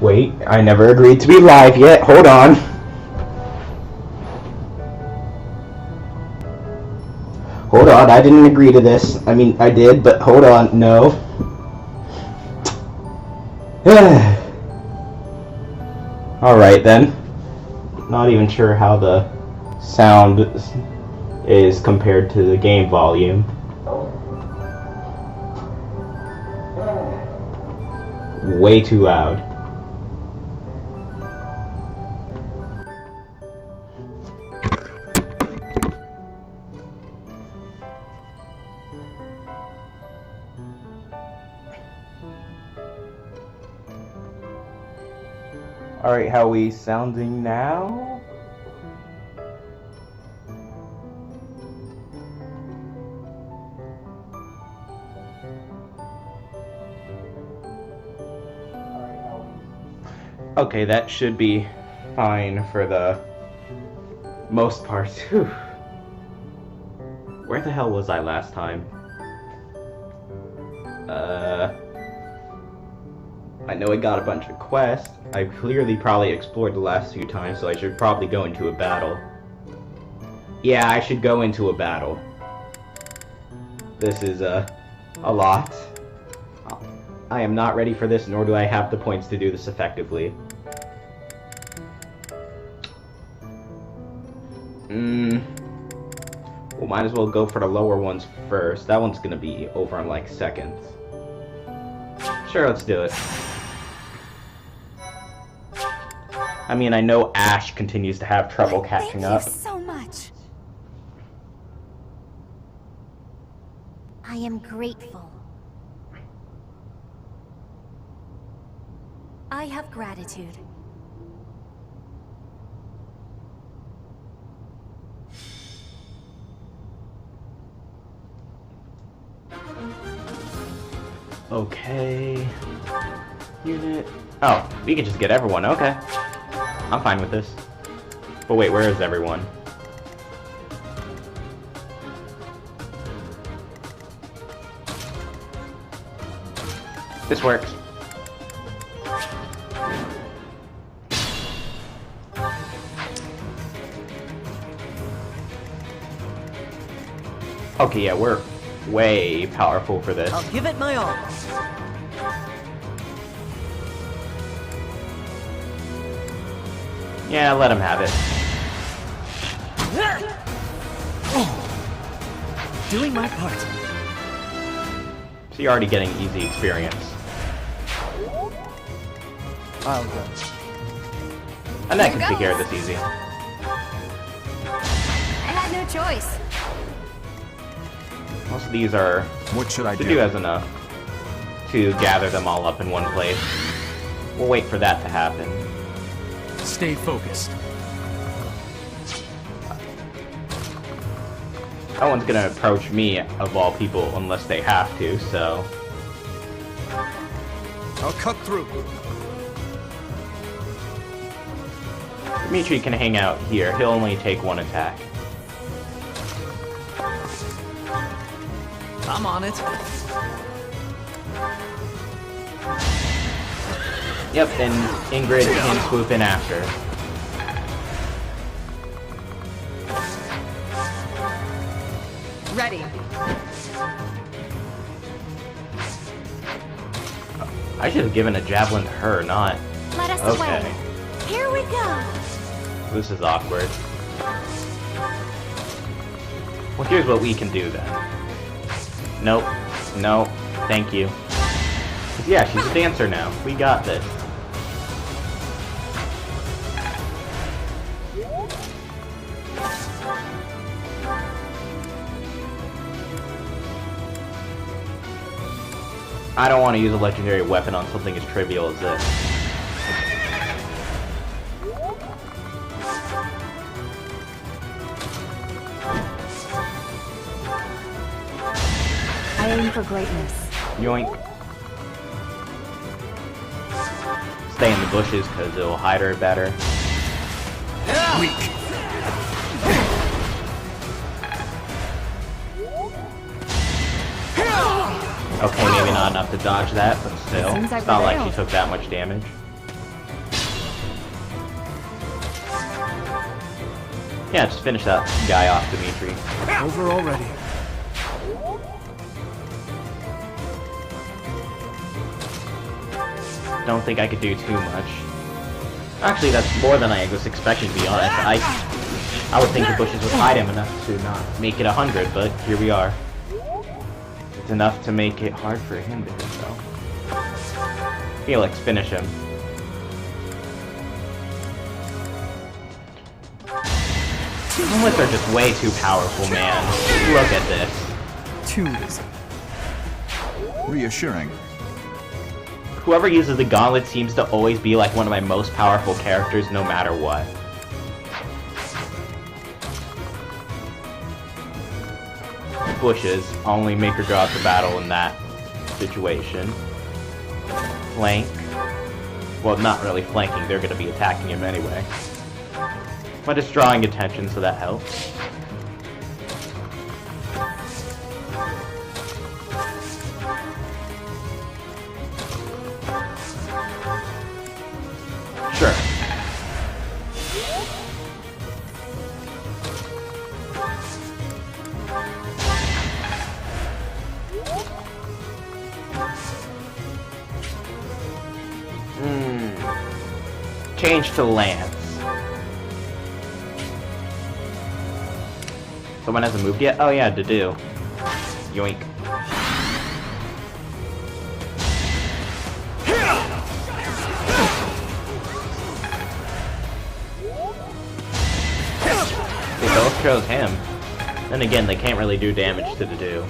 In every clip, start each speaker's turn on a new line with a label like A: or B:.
A: Wait, I never agreed to be live yet. Hold on. Hold on, I didn't agree to this. I mean, I did, but hold on. No. Alright then. Not even sure how the sound is compared to the game volume. Way too loud. Alright, how are we sounding now? Okay, that should be fine for the most part. Whew. Where the hell was I last time? I know I got a bunch of quests. I've clearly probably explored the last few times, so I should probably go into a battle. Yeah, I should go into a battle. This is, a lot. I am not ready for this, nor do I have the points to do this effectively. Well, might as well go for the lower ones first. That one's gonna be over in like seconds. Sure, let's do it. I mean, I know Ash continues to have trouble catching up.
B: Thank you so much. I am grateful. I have gratitude.
A: Okay. Unit. Oh, we can just get everyone. Okay. I'm fine with this. But wait, where is everyone? This works. Okay, yeah, we're way powerful for this.
C: I'll give it my all.
A: Yeah, let him have it.
C: Doing my part.
A: So you're already getting easy experience.
C: I'll go.
A: And I can take care of this easy.
B: I had no choice.
A: Most of these are
D: What should I
A: to
D: do?
A: do as enough to gather them all up in one place. We'll wait for that to happen.
D: Stay focused.
A: No one's gonna approach me, of all people, unless they have to, so...
D: I'll cut through.
A: Dimitri can hang out here. He'll only take one attack.
C: I'm on it.
A: Yep, and Ingrid can swoop in after.
B: Ready.
A: I should have given a javelin to her, not...
B: Let us
A: Okay.
B: away. Here we go.
A: This is awkward. Well, here's what we can do then. Nope. No. Thank you. 'Cause yeah, she's a dancer now. We got this. I don't want to use a legendary weapon on something as trivial as this.
B: I aim for greatness.
A: Yoink. Stay in the bushes because it'll hide her better.
D: Weak.
A: Okay, maybe not enough to dodge that, but still.
B: Seems like
A: It's not
B: we're
A: like
B: there.
A: she took that much damage. Yeah, just finish that guy off, Dimitri.
D: Over already.
A: Don't think I could do too much. Actually, that's more than I was expecting, to be honest. I would think the bushes would hide him enough to not make it 100, but here we are. It's enough to make it hard for him to hit, though. Felix, finish him. Gauntlets are just way too powerful, man. Look at this.
D: Too easy.
E: Reassuring.
A: Whoever uses the gauntlet seems to always be like one of my most powerful characters, no matter what. Bushes only make her go out to battle in that situation. Flank. Well, not really flanking, they're gonna be attacking him anyway. But it's drawing attention, so that helps. Sure. Change to Lance. Someone hasn't moved yet? Oh yeah, to do. Yoink. They both chose him. Then again, they can't really do damage to the do.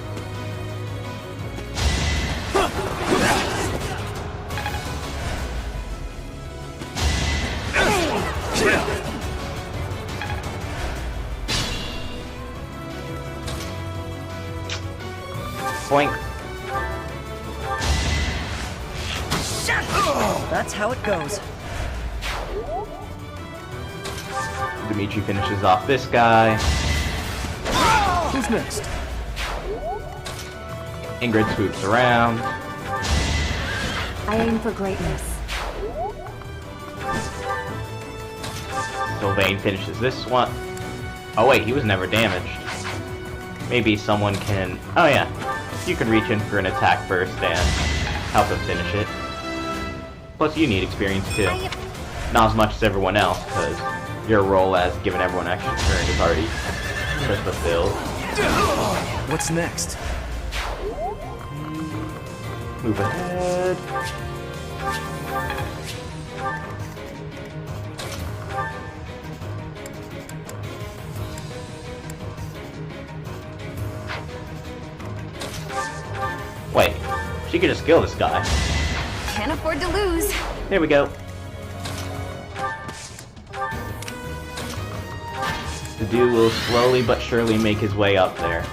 A: Boink.
C: That's how it goes.
A: Dimitri finishes off this guy.
D: Who's next?
A: Ingrid swoops around.
B: I aim for greatness.
A: Sylvain finishes this one. Oh wait, he was never damaged. Maybe someone can... Oh yeah. You can reach in for an attack first and help him finish it. Plus you need experience too. Not as much as everyone else, because your role as giving everyone extra turn is already fulfilled.
D: What's next?
A: Move ahead. Wait, she could just kill this guy.
B: Can't afford to lose.
A: There we go. The dude will slowly but surely make his way up there.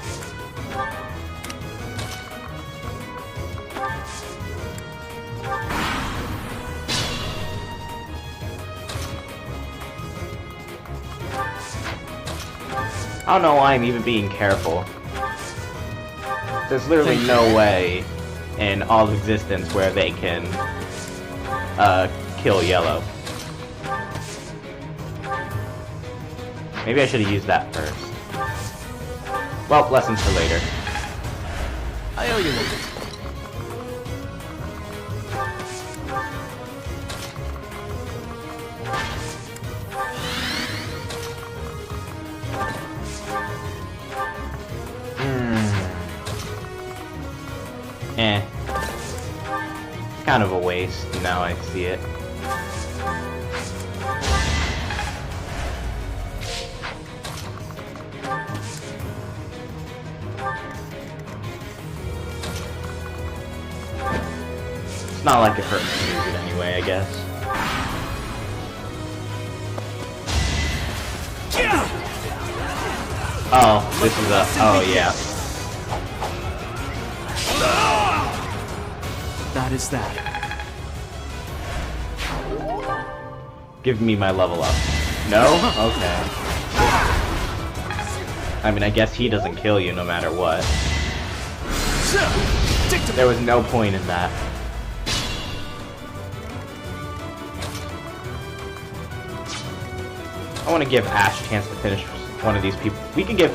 A: I don't know why I'm even being careful. There's literally no way in all of existence where they can kill yellow. Maybe I should have used that first. Well, lessons for later.
D: I owe you one.
A: Kind of a waste, now I see it. It's not like it hurts to use it anyway, I guess. Oh, this is a... oh, yeah.
D: That is that.
A: Give me my level up. No? Okay. I mean, I guess he doesn't kill you no matter what. There was no point in that. I want to give Ash a chance to finish one of these people. We can give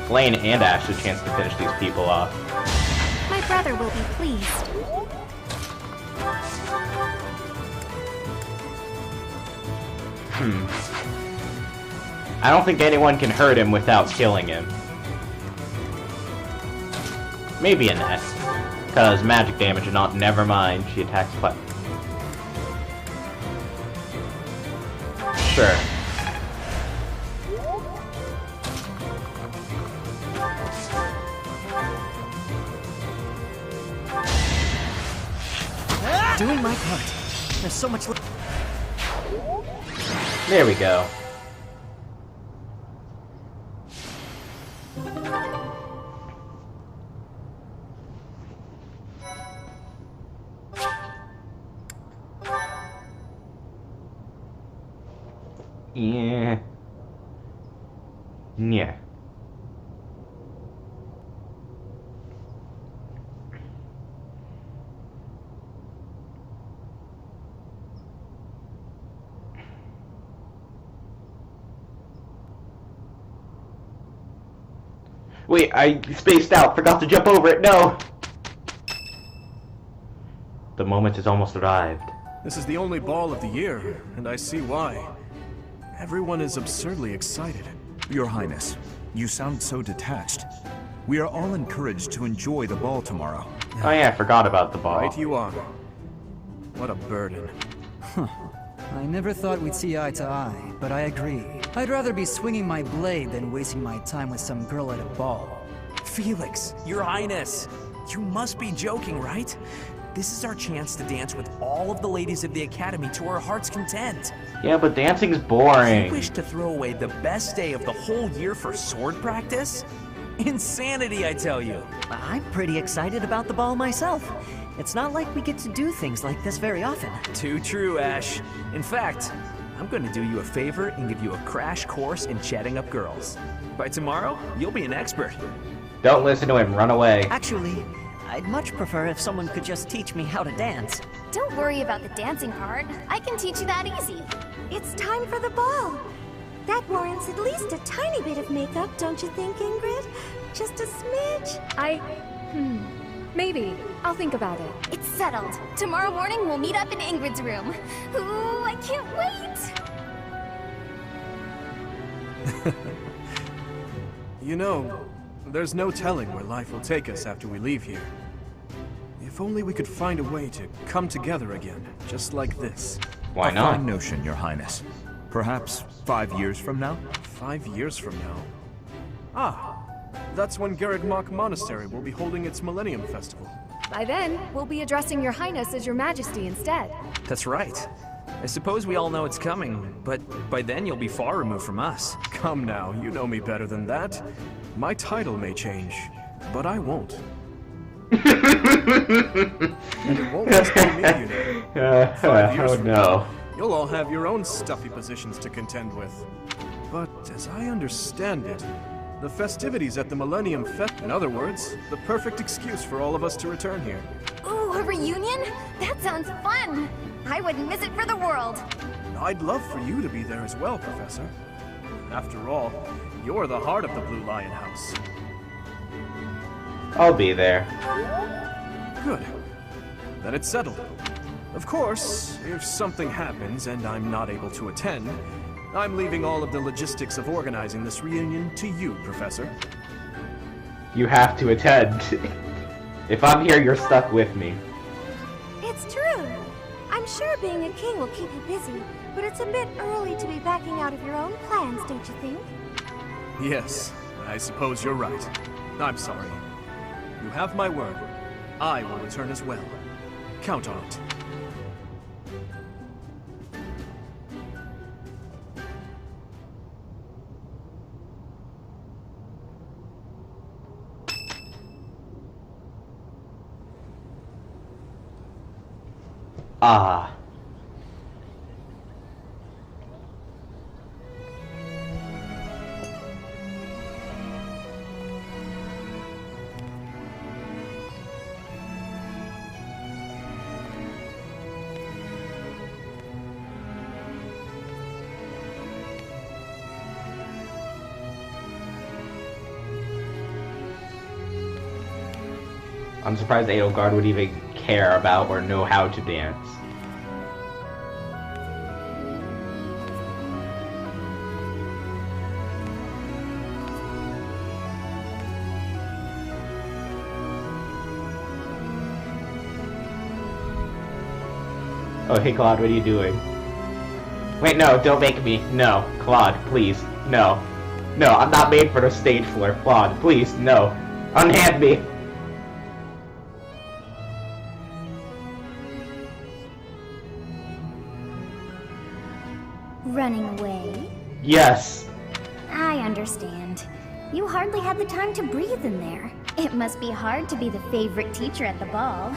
A: Lane and Ash a chance to finish these people off.
B: My brother will be pleased.
A: I don't think anyone can hurt him without killing him. Maybe Annette. Because magic damage and not. Never mind. She attacks but. Sure.
C: Doing my part. There's so much.
A: There we go. Yeah. Yeah. Wait, I spaced out. Forgot to jump over it. No! The moment has almost arrived.
D: This is the only ball of the year, and I see why. Everyone is absurdly excited.
E: Your Highness, you sound so detached. We are all encouraged to enjoy the ball tomorrow.
A: Oh yeah, I forgot about the ball.
D: Right you are. What a burden.
C: I never thought we'd see eye to eye, but I agree. I'd rather be swinging my blade than wasting my time with some girl at a ball.
F: Felix, Your Highness, you must be joking, right? This is our chance to dance with all of the ladies of the Academy to our heart's content.
A: Yeah, but dancing's
F: You
A: boring.
F: wish to throw away the best day of the whole year for sword practice? Insanity, I tell you.
C: I'm pretty excited about the ball myself. It's not like we get to do things like this very often.
F: Too true, Ash. In fact, I'm going to do you a favor and give you a crash course in chatting up girls. By tomorrow, you'll be an expert.
A: Don't listen to him. Run away.
C: Actually, I'd much prefer if someone could just teach me how to dance.
B: Don't worry about the dancing part. I can teach you that easy. It's time for the ball. That warrants at least a tiny bit of makeup, don't you think, Ingrid? Just a smidge.
G: Maybe. I'll think about it.
B: It's settled. Tomorrow morning we'll meet up in Ingrid's room. Ooh, I can't wait!
D: You know, there's no telling where life will take us after we leave here. If only we could find a way to come together again, just like this.
A: Why
E: A
A: not?
E: fine notion, Your Highness. Perhaps 5 years from now?
D: 5 years from now. Ah, that's when Garreg Mach Monastery will be holding its Millennium Festival.
G: By then, we'll be addressing your highness as your majesty instead.
F: That's right. I suppose we all know it's coming, but by then you'll be far removed from us.
D: Come now, you know me better than that. My title may change, but I won't. And it won't just be me, you know. 5 years
A: Oh
D: from
A: no.
D: now, you'll all have your own stuffy positions to contend with. But as I understand it, the festivities at the Millennium Fest, in other words, the perfect excuse for all of us to return here.
B: Ooh, a reunion? That sounds fun! I wouldn't miss it for the world.
D: I'd love for you to be there as well, Professor. After all, you're the heart of the Blue Lion House.
A: I'll be there.
D: Good. Then it's settled. Of course, if something happens and I'm not able to attend, I'm leaving all of the logistics of organizing this reunion to you, Professor.
A: You have to attend. If I'm here, you're stuck with me.
H: It's true. I'm sure being a king will keep you busy, but it's a bit early to be backing out of your own plans, don't you think?
D: Yes, I suppose you're right. I'm sorry. You have my word. I will return as well. Count on it.
A: Ah. I'm surprised Edelgard would even care about or know how to dance. Oh, hey Claude, what are you doing? Wait, no, don't make me. No, Claude, please, no. No, I'm not made for the stage floor. Claude, please, no. Unhand me.
B: Running away?
A: Yes.
B: I understand. You hardly had the time to breathe in there. It must be hard to be the favorite teacher at the ball.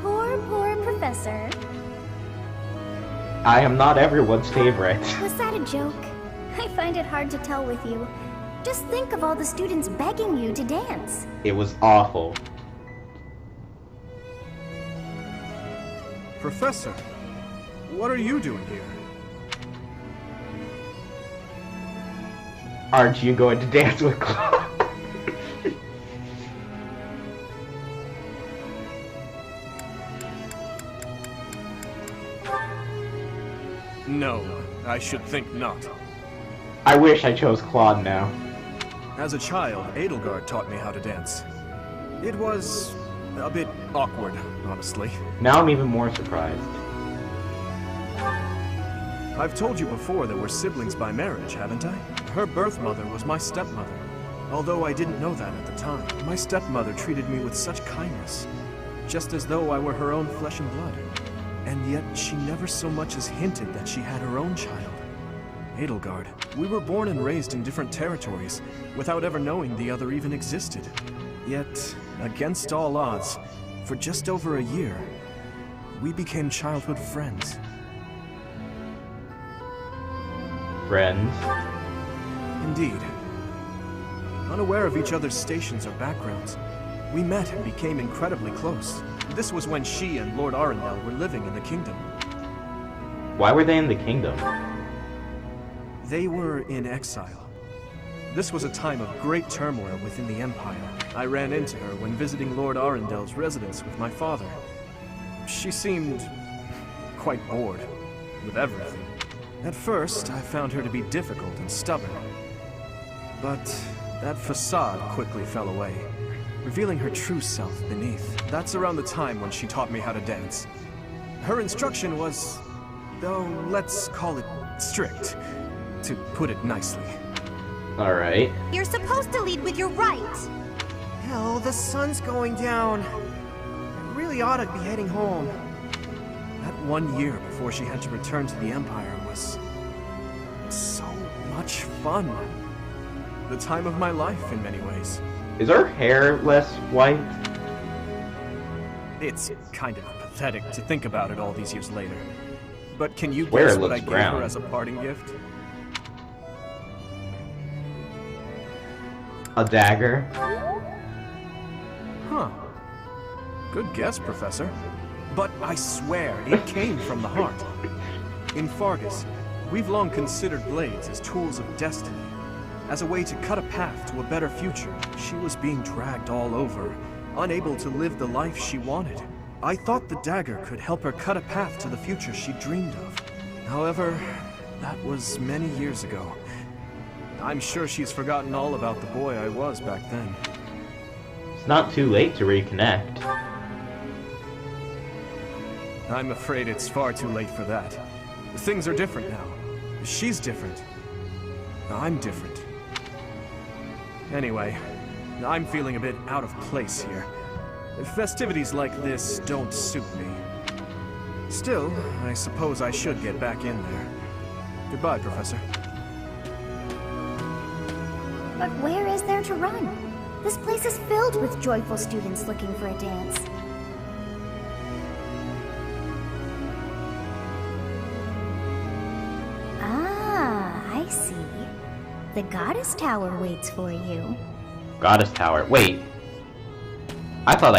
B: Poor professor.
A: I am not everyone's favorite.
B: Was that a joke? I find it hard to tell with you. Just think of all the students begging you to dance.
A: It was awful.
D: Professor, what are you doing here?
A: Aren't you going to dance with Claude?
D: No, I should think not.
A: I wish I chose Claude now.
D: As a child, Edelgard taught me how to dance. It was a bit awkward, honestly.
A: Now I'm even more surprised.
D: I've told you before that we're siblings by marriage, haven't I? Her birth mother was my stepmother. Although I didn't know that at the time, my stepmother treated me with such kindness, just as though I were her own flesh and blood. And yet she never so much as hinted that she had her own child. Edelgard, we were born and raised in different territories, without ever knowing the other even existed. Yet, against all odds, for just over a year, we became childhood friends.
A: Friends?
D: Indeed. Unaware of each other's stations or backgrounds, we met and became incredibly close. This was when she and Lord Arundel were living in the kingdom.
A: Why were they in the kingdom?
D: They were in exile. This was a time of great turmoil within the Empire. I ran into her when visiting Lord Arundel's residence with my father. She seemed quite bored with everything. At first, I found her to be difficult and stubborn. But that facade quickly fell away, revealing her true self beneath. That's around the time when she taught me how to dance. Her instruction was, though, let's call it strict, to put it nicely.
A: Alright.
H: You're supposed to lead with your right.
I: Hell, the sun's going down. I really ought to be heading home.
D: That 1 year before she had to return to the Empire was so much fun. The time of my life in many ways.
A: Is her hair less white?
D: It's kind of pathetic to think about it all these years later. But can you
A: Where
D: guess
A: it
D: what I
A: looks
D: gave
A: brown.
D: her as a parting gift?
A: A dagger?
D: Huh. Good guess, Professor. But I swear, it came from the heart. In Fargus, we've long considered blades as tools of destiny. As a way to cut a path to a better future, she was being dragged all over, unable to live the life she wanted. I thought the dagger could help her cut a path to the future she dreamed of. However, that was many years ago. I'm sure she's forgotten all about the boy I was back then.
A: It's not too late to reconnect.
D: I'm afraid it's far too late for that. Things are different now. She's different. I'm different. Anyway, I'm feeling a bit out of place here. Festivities like this don't suit me. Still, I suppose I should get back in there. Goodbye, Professor.
B: But where is there to run? This place is filled with joyful students looking for a dance. Ah, I see. The Goddess Tower waits for you.
A: Goddess Tower. Wait. I thought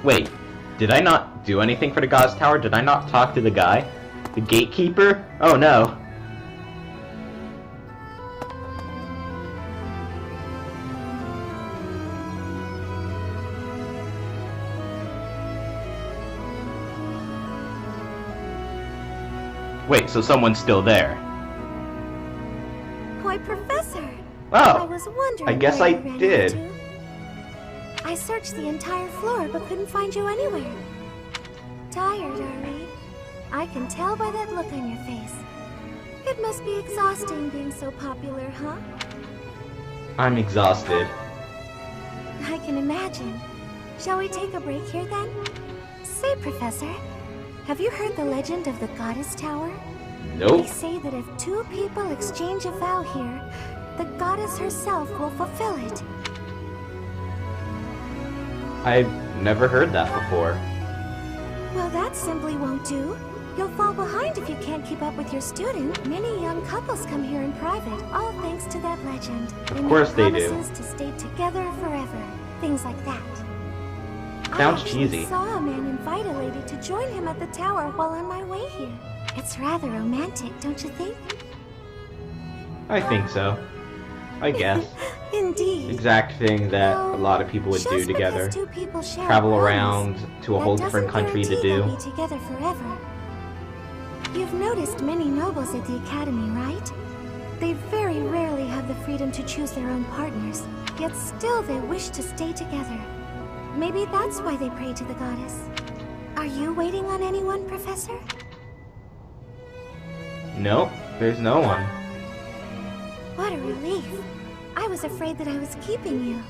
A: wait. Did I not do anything for the Goddess Tower? Did I not talk to the guy? The gatekeeper? Oh no. Wait, so someone's still there?
B: Why, Professor! I
A: Oh,
B: was wondering
A: I guess
B: where
A: I
B: you ran
A: did.
B: into. I searched the entire floor but couldn't find you anywhere. Tired, are we? I can tell by that look on your face. It must be exhausting being so popular, huh?
A: I'm exhausted.
B: I can imagine. Shall we take a break here then? Say, Professor, have you heard the legend of the Goddess Tower? They
A: Nope.
B: say that if two people exchange a vow here, the goddess herself will fulfill it.
A: I've never heard that before.
B: Well, that simply won't do. You'll fall behind if you can't keep up with your student. Many young couples come here in private, all thanks to that legend.
A: Of course they do.
B: Promises to stay together forever. Things like that.
A: Sounds
B: I actually
A: cheesy.
B: saw a man invite a lady to join him at the tower while on my way here. It's rather romantic, don't you think?
A: I think so. I guess.
B: Indeed.
A: Exact thing that a lot of people would
B: Just
A: do together.
B: because two people share a
A: Travel
B: promise,
A: around to a
B: that
A: whole different
B: doesn't
A: country to
B: guarantee
A: do.
B: they'll be together forever. You've noticed many nobles at the academy, right? They very rarely have the freedom to choose their own partners, yet still they wish to stay together. Maybe that's why they pray to the goddess. Are you waiting on anyone, Professor?
A: Nope, there's no one.
B: What a relief. I was afraid that I was keeping you.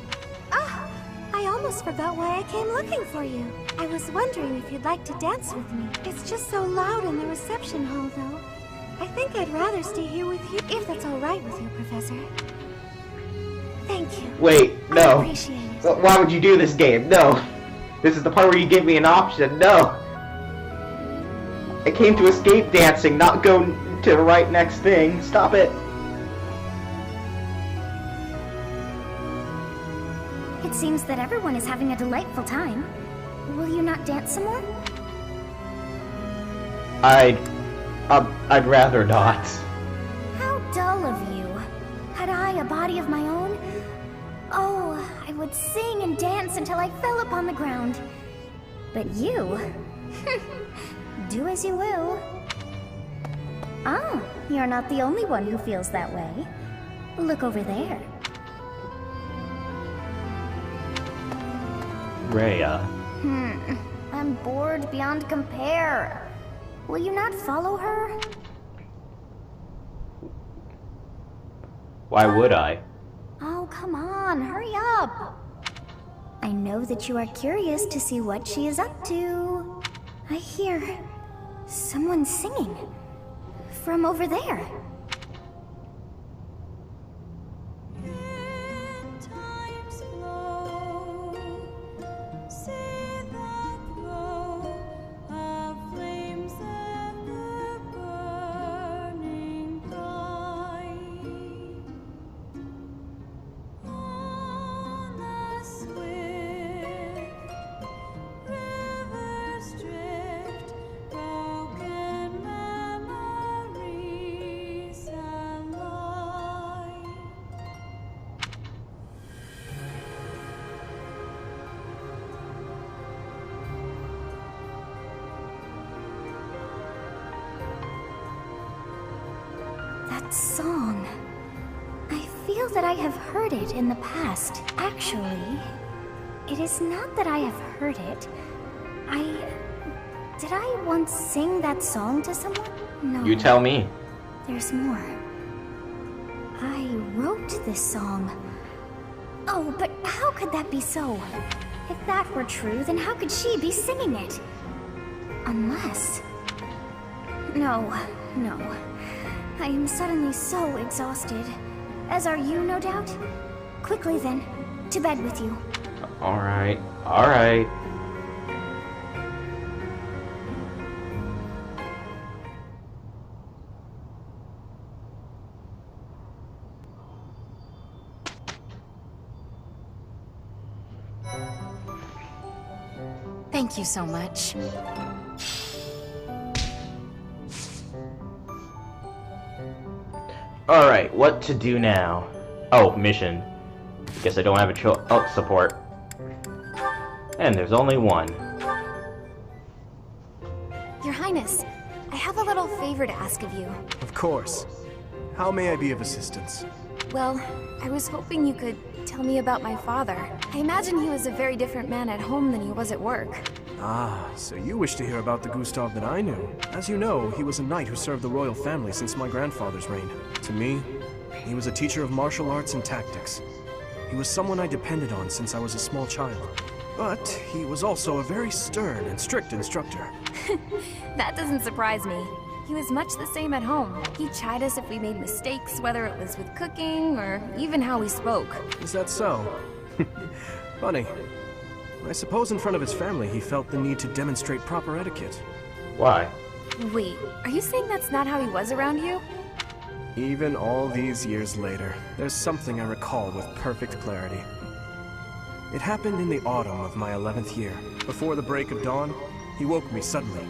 B: Ah, I almost forgot why I came looking for you. I was wondering if you'd like to dance with me. It's just so loud in the reception hall, though. I think I'd rather stay here with you, if that's all right with you, Professor. Thank you.
A: Wait,
B: I
A: no.
B: appreciate it.
A: Why would you do this game? No. This is the part where you give me an option. No. I came to escape dancing, not go to the right next thing. Stop it.
H: It seems that everyone is having a delightful time. Will you not dance some more?
A: I'd rather not.
H: How dull of you. Had I a body of my own? Oh, I would sing and dance until I fell upon the ground. But you... do as you will. Ah, you're not the only one who feels that way. Look over there.
A: Rhea.
H: I'm bored beyond compare. Will you not follow her?
A: Why would I?
H: Oh, come on, hurry up. I know that you are curious to see what she is up to. I hear someone singing from over there. That song. I feel that I have heard it in the past. Actually, it is not that I have heard it. Did I once sing that song to someone? No.
A: You tell me.
H: There's more. I wrote this song. Oh, but how could that be so? If that were true, then how could she be singing it? Unless... No. I am suddenly so exhausted. As are you, no doubt? Quickly then, to bed with you.
A: Alright.
G: Thank you so much.
A: Alright, what to do now? Oh, mission. Guess I don't have a oh, support. And there's only one.
G: Your Highness,
B: I have a little favor to ask of you.
D: Of course. How may I be of assistance?
B: Well, I was hoping you could tell me about my father. I imagine he was a very different man at home than he was at work.
D: Ah, so you wish to hear about the Gustav that I knew. As you know, he was a knight who served the royal family since my grandfather's reign. To me, he was a teacher of martial arts and tactics. He was someone I depended on since I was a small child. But he was also a very stern and strict instructor.
B: That doesn't surprise me. He was much the same at home. He'd chide us if we made mistakes, whether it was with cooking or even how we spoke.
D: Is that so? Funny. I suppose in front of his family he felt the need to demonstrate proper etiquette.
A: Why?
B: Wait, are you saying that's not how he was around you?
D: Even all these years later, there's something I recall with perfect clarity. It happened in the autumn of my 11th year. Before the break of dawn, he woke me suddenly.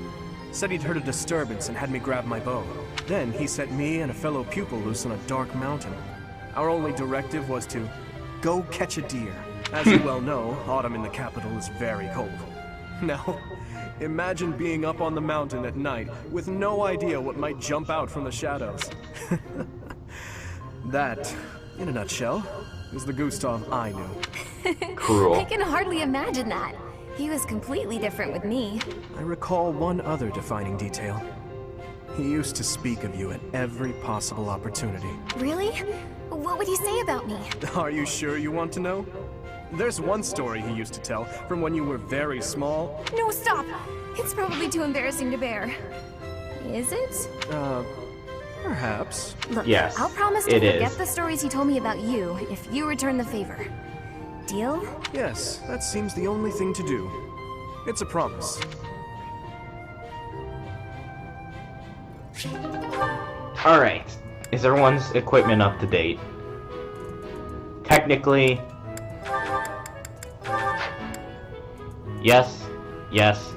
D: Said he'd heard a disturbance and had me grab my bow. Then he set me and a fellow pupil loose on a dark mountain. Our only directive was to go catch a deer. As you well know, autumn in the capital is very cold. Now, imagine being up on the mountain at night with no idea what might jump out from the shadows. That, in a nutshell, is the Gustav I knew.
A: Cruel.
B: I can hardly imagine that. He was completely different with me.
D: I recall one other defining detail. He used to speak of you at every possible opportunity.
B: Really? What would he say about me?
D: Are you sure you want to know? There's one story he used to tell from when you were very small.
B: No, stop! It's probably too embarrassing to bear. Is it?
D: Perhaps.
B: Look,
A: Yes,
B: I'll promise to
A: it is.
B: forget the stories he told me about you if you return the favor. Deal?
D: Yes, that seems the only thing to do. It's a promise.
A: Alright. Is everyone's equipment up to date? Technically... Yes. Yes.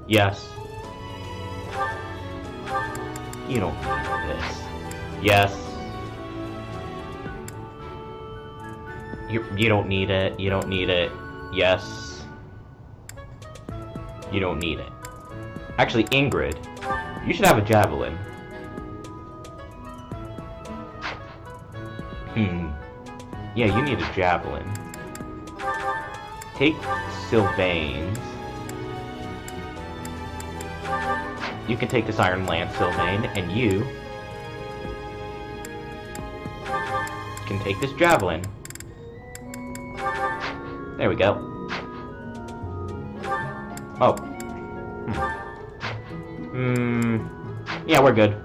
A: Yes. You don't need this. Yes. You don't need it. You don't need it. Yes. You don't need it. Actually, Ingrid, you should have a javelin. Yeah, you need a javelin. Take Sylvain's. You can take this Iron Lance, Sylvain, and you can take this javelin. There we go. Oh. Yeah, we're good.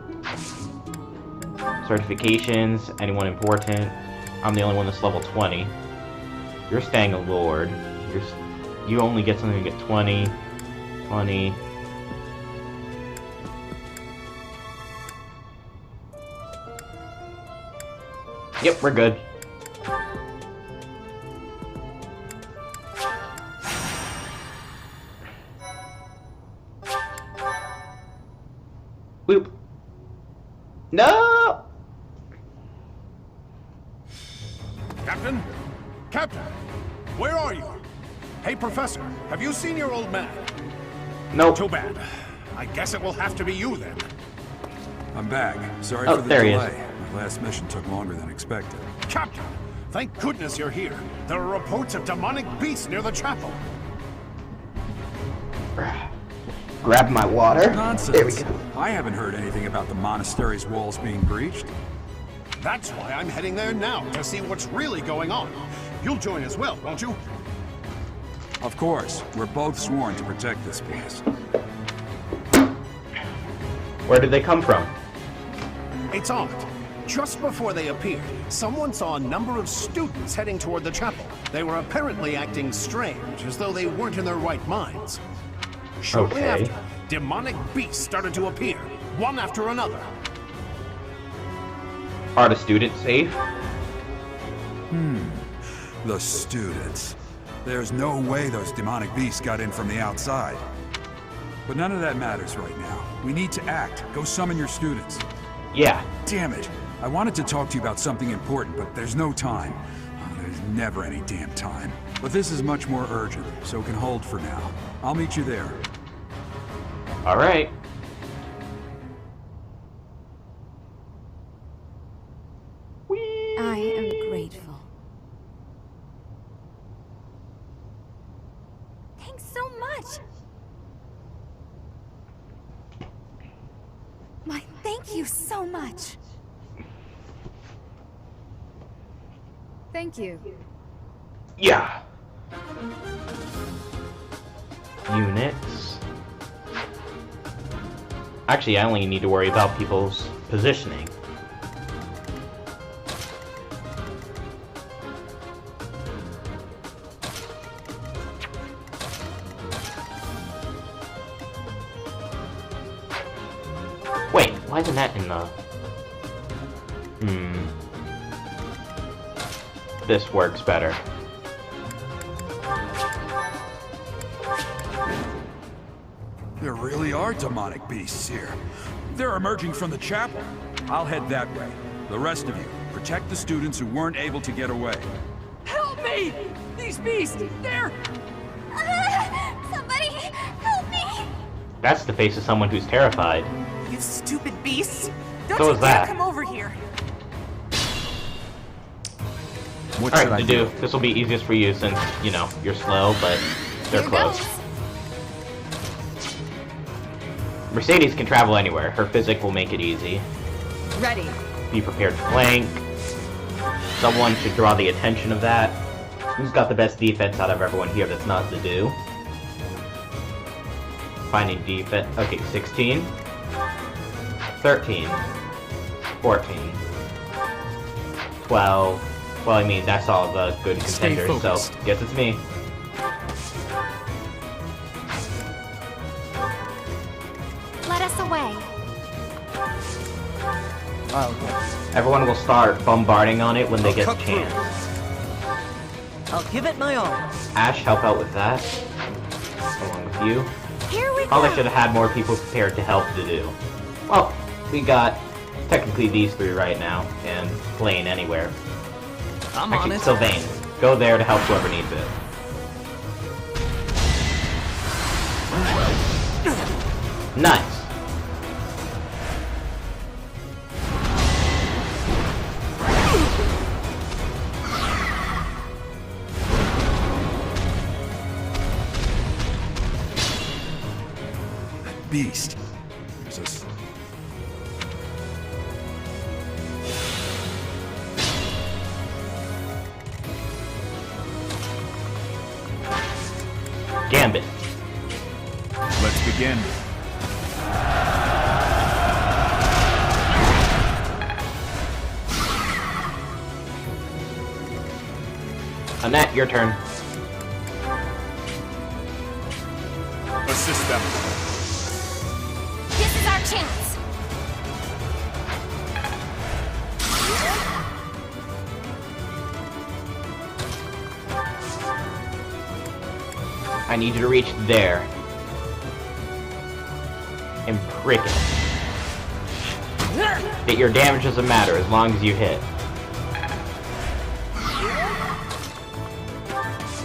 A: Certifications, anyone important? I'm the only one that's level 20. You're staying a lord. You only get something to get 20. 20. Yep, we're good. Whoop. No!
J: Captain? Captain! Where are you? Hey, Professor, have you seen your old man?
A: Nope.
J: Too bad. I guess it will have to be you then.
E: I'm back. Sorry
A: Oh,
E: for the
A: there he is.
E: delay. My last mission took longer than expected.
J: Captain! Thank goodness you're here. There are reports of demonic beasts near the chapel.
A: Grab my water.
E: Nonsense.
A: There we go.
E: I haven't heard anything about the monastery's walls being breached.
J: That's why I'm heading there now, to see what's really going on. You'll join as well, won't you?
E: Of course. We're both sworn to protect this place.
A: Where did they come from?
J: It's odd. Just before they appeared, someone saw a number of students heading toward the chapel. They were apparently acting strange, as though they weren't in their right minds. Shortly
A: Okay.
J: after, demonic beasts started to appear, one after another.
A: Are the students safe?
E: The students. There's no way those demonic beasts got in from the outside. But none of that matters right now. We need to act. Go summon your students.
A: Yeah.
E: Damn it. I wanted to talk to you about something important, but there's no time. There's never any damn time. But this is much more urgent, so it can hold for now. I'll meet you there.
A: Alright.
G: Thank you so much. Thank you.
A: Yeah. Units. Actually, I only need to worry about people's positioning. Wait, why isn't that in the... This works better.
E: There really are demonic beasts here. They're emerging from the chapel. I'll head that way. The rest of you, protect the students who weren't able to get away.
F: Help me! These beasts, they're...
H: Somebody, help me!
A: That's the face of someone who's terrified.
K: You stupid beasts! Don't
A: So
K: you
A: is
K: dare
A: that.
K: come over here!
E: What should I
A: Alright, do. This will be easiest for you since, you know, you're slow, but they're
B: Here
A: close.
B: goes.
A: Mercedes can travel anywhere. Her physic will make it easy.
K: Ready.
A: Be prepared to flank. Someone should draw the attention of that. Who's got the best defense out of everyone here that's not Zadu? Finding defense. Okay, 16. 13. 14. 12. Well, I mean, that's all the good
F: Stay
A: contenders, so
F: focused.
A: guess it's me.
B: Let us away.
C: Oh,
A: Everyone will start bombarding on it when they get
C: cut
A: the
C: through.
A: chance.
K: I'll give it my all.
A: Ash, help out with that. Along with you.
B: Here we
A: Probably
B: go.
A: should have had more people prepared to help to do. Well, we got technically these three right now, and Blaine anywhere.
F: I'm on
A: Actually,
F: it.
A: Sylvain. Go there to help whoever needs it. Nice.
E: Beast. There's a...
A: Gambit.
E: Let's begin.
A: Annette, your turn.
E: Assist them.
B: This is our chance.
A: I need you to reach there. And prick it. That your damage doesn't matter as long as you hit.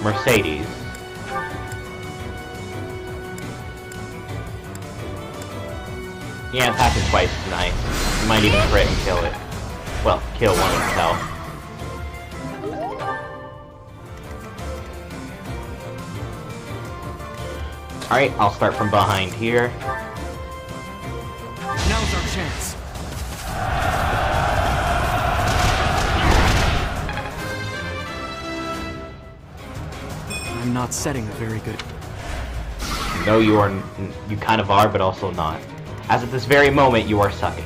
A: Mercedes. Yeah, attacking twice is nice. You might even crit and kill it. Well, kill one itself. Alright, I'll start from behind here.
F: Now's our chance. I'm not setting a very good...
A: No, you are. You kind of are, but also not. As at this very moment, you are sucking.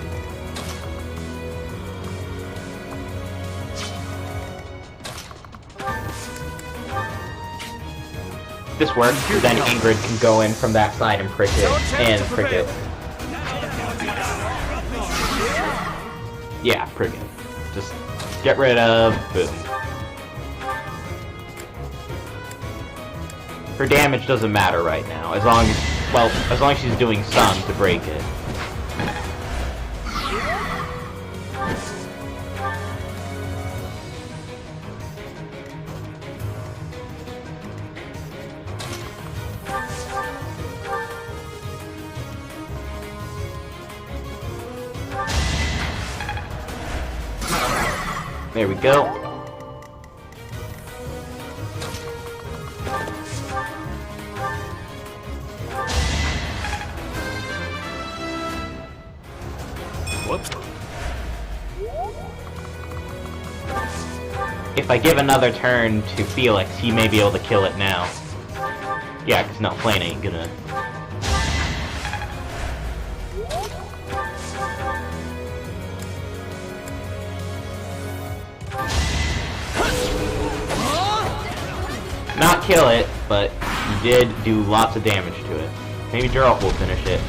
A: This works, then Ingrid can go in from that side and prick it, and prick it. Yeah, prick it. Just get rid of... boom. Her damage doesn't matter right now, as long as... well, as long as she's doing some to break it. There we go.
J: Whoops.
A: If I give another turn to Felix, he may be able to kill it now. Yeah, because no, Flame ain't gonna... Not kill it, but he did do lots of damage to it. Maybe Geralt will finish it.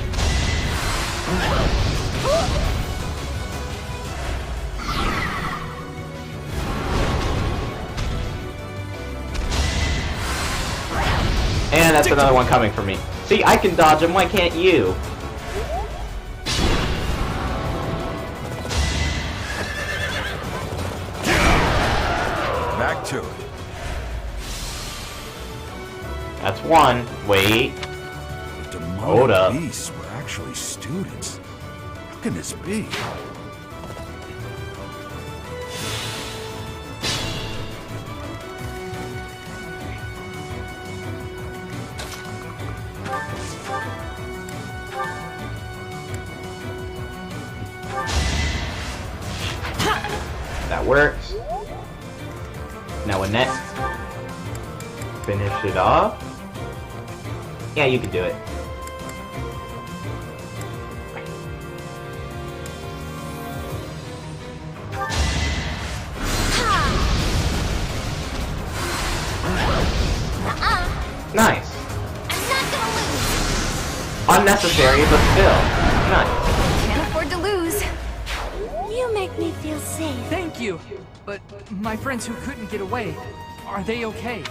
A: And that's another one coming for me. See, I can dodge him, why can't you?
E: Back to it.
A: That's one. Wait.
E: The
A: Hold up.
E: demonic beasts were actually students. How can this be?
A: That works. Now Annette. Finish it off. Yeah, you can do it. Nice.
B: I'm not gonna lose.
A: Unnecessary, but still. Nice.
B: Can't afford to lose. You make me feel safe.
C: Thank you! But my friends who couldn't get away, are they okay?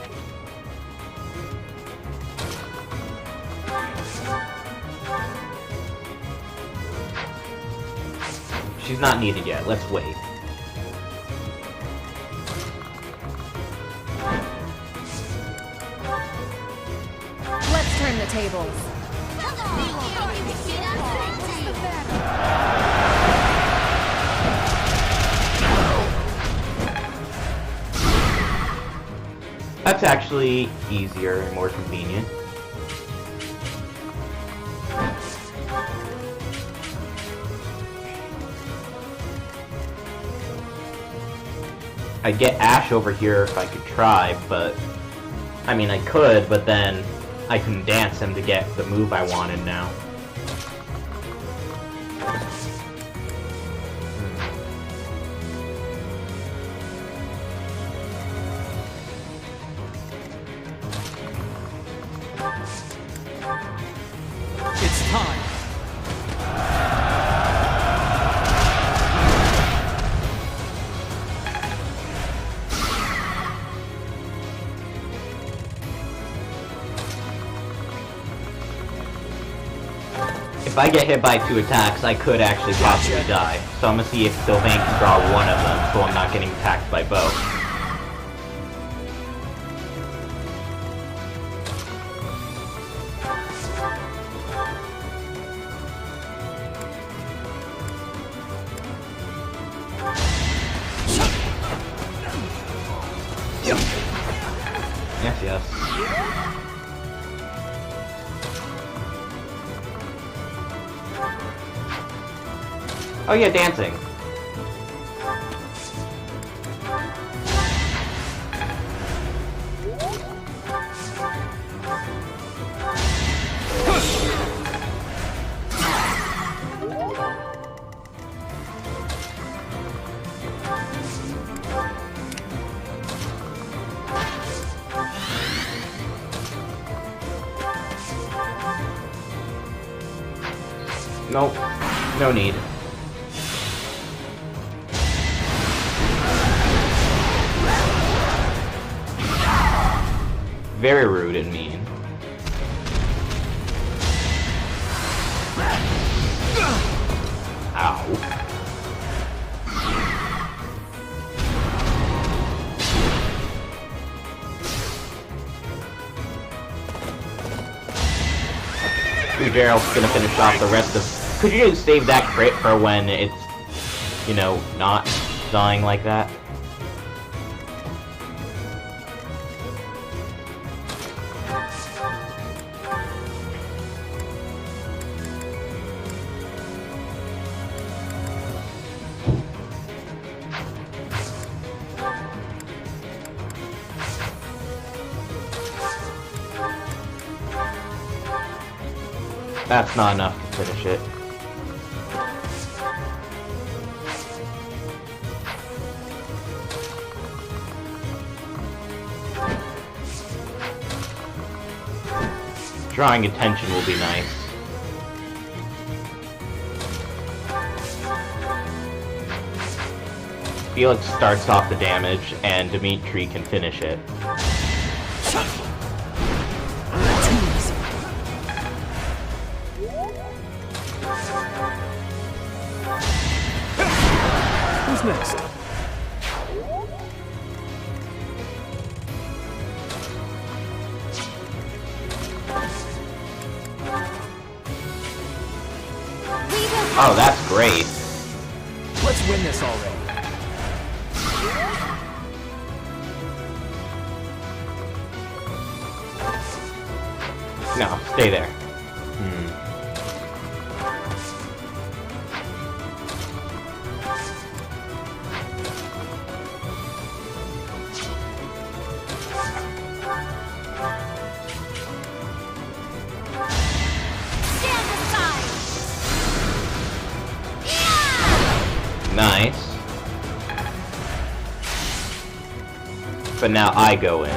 A: She's not needed yet. Let's wait.
G: Let's turn the tables.
A: That's actually easier and more convenient. I'd get Ash over here if I could try, but... I mean, I could, but then I can dance him to get the move I wanted now.
C: It's time!
A: If I get hit by 2 attacks, I could actually possibly die. So I'm gonna see if Sylvain can draw one of them, so I'm not getting attacked by both. Yes, yes. Oh yeah, dancing. Nope, no need. Very rude and mean. Ow. Ooh, Gerald's gonna finish off the rest of... Could you just save that crit for when it's, you know, not dying like that? That's not enough to finish it. Drawing attention will be nice. Felix starts off the damage, and Dimitri can finish it.
D: Who's next?
A: Oh, that's great.
F: Let's win this already.
A: No, stay there. Nice. But now I go in.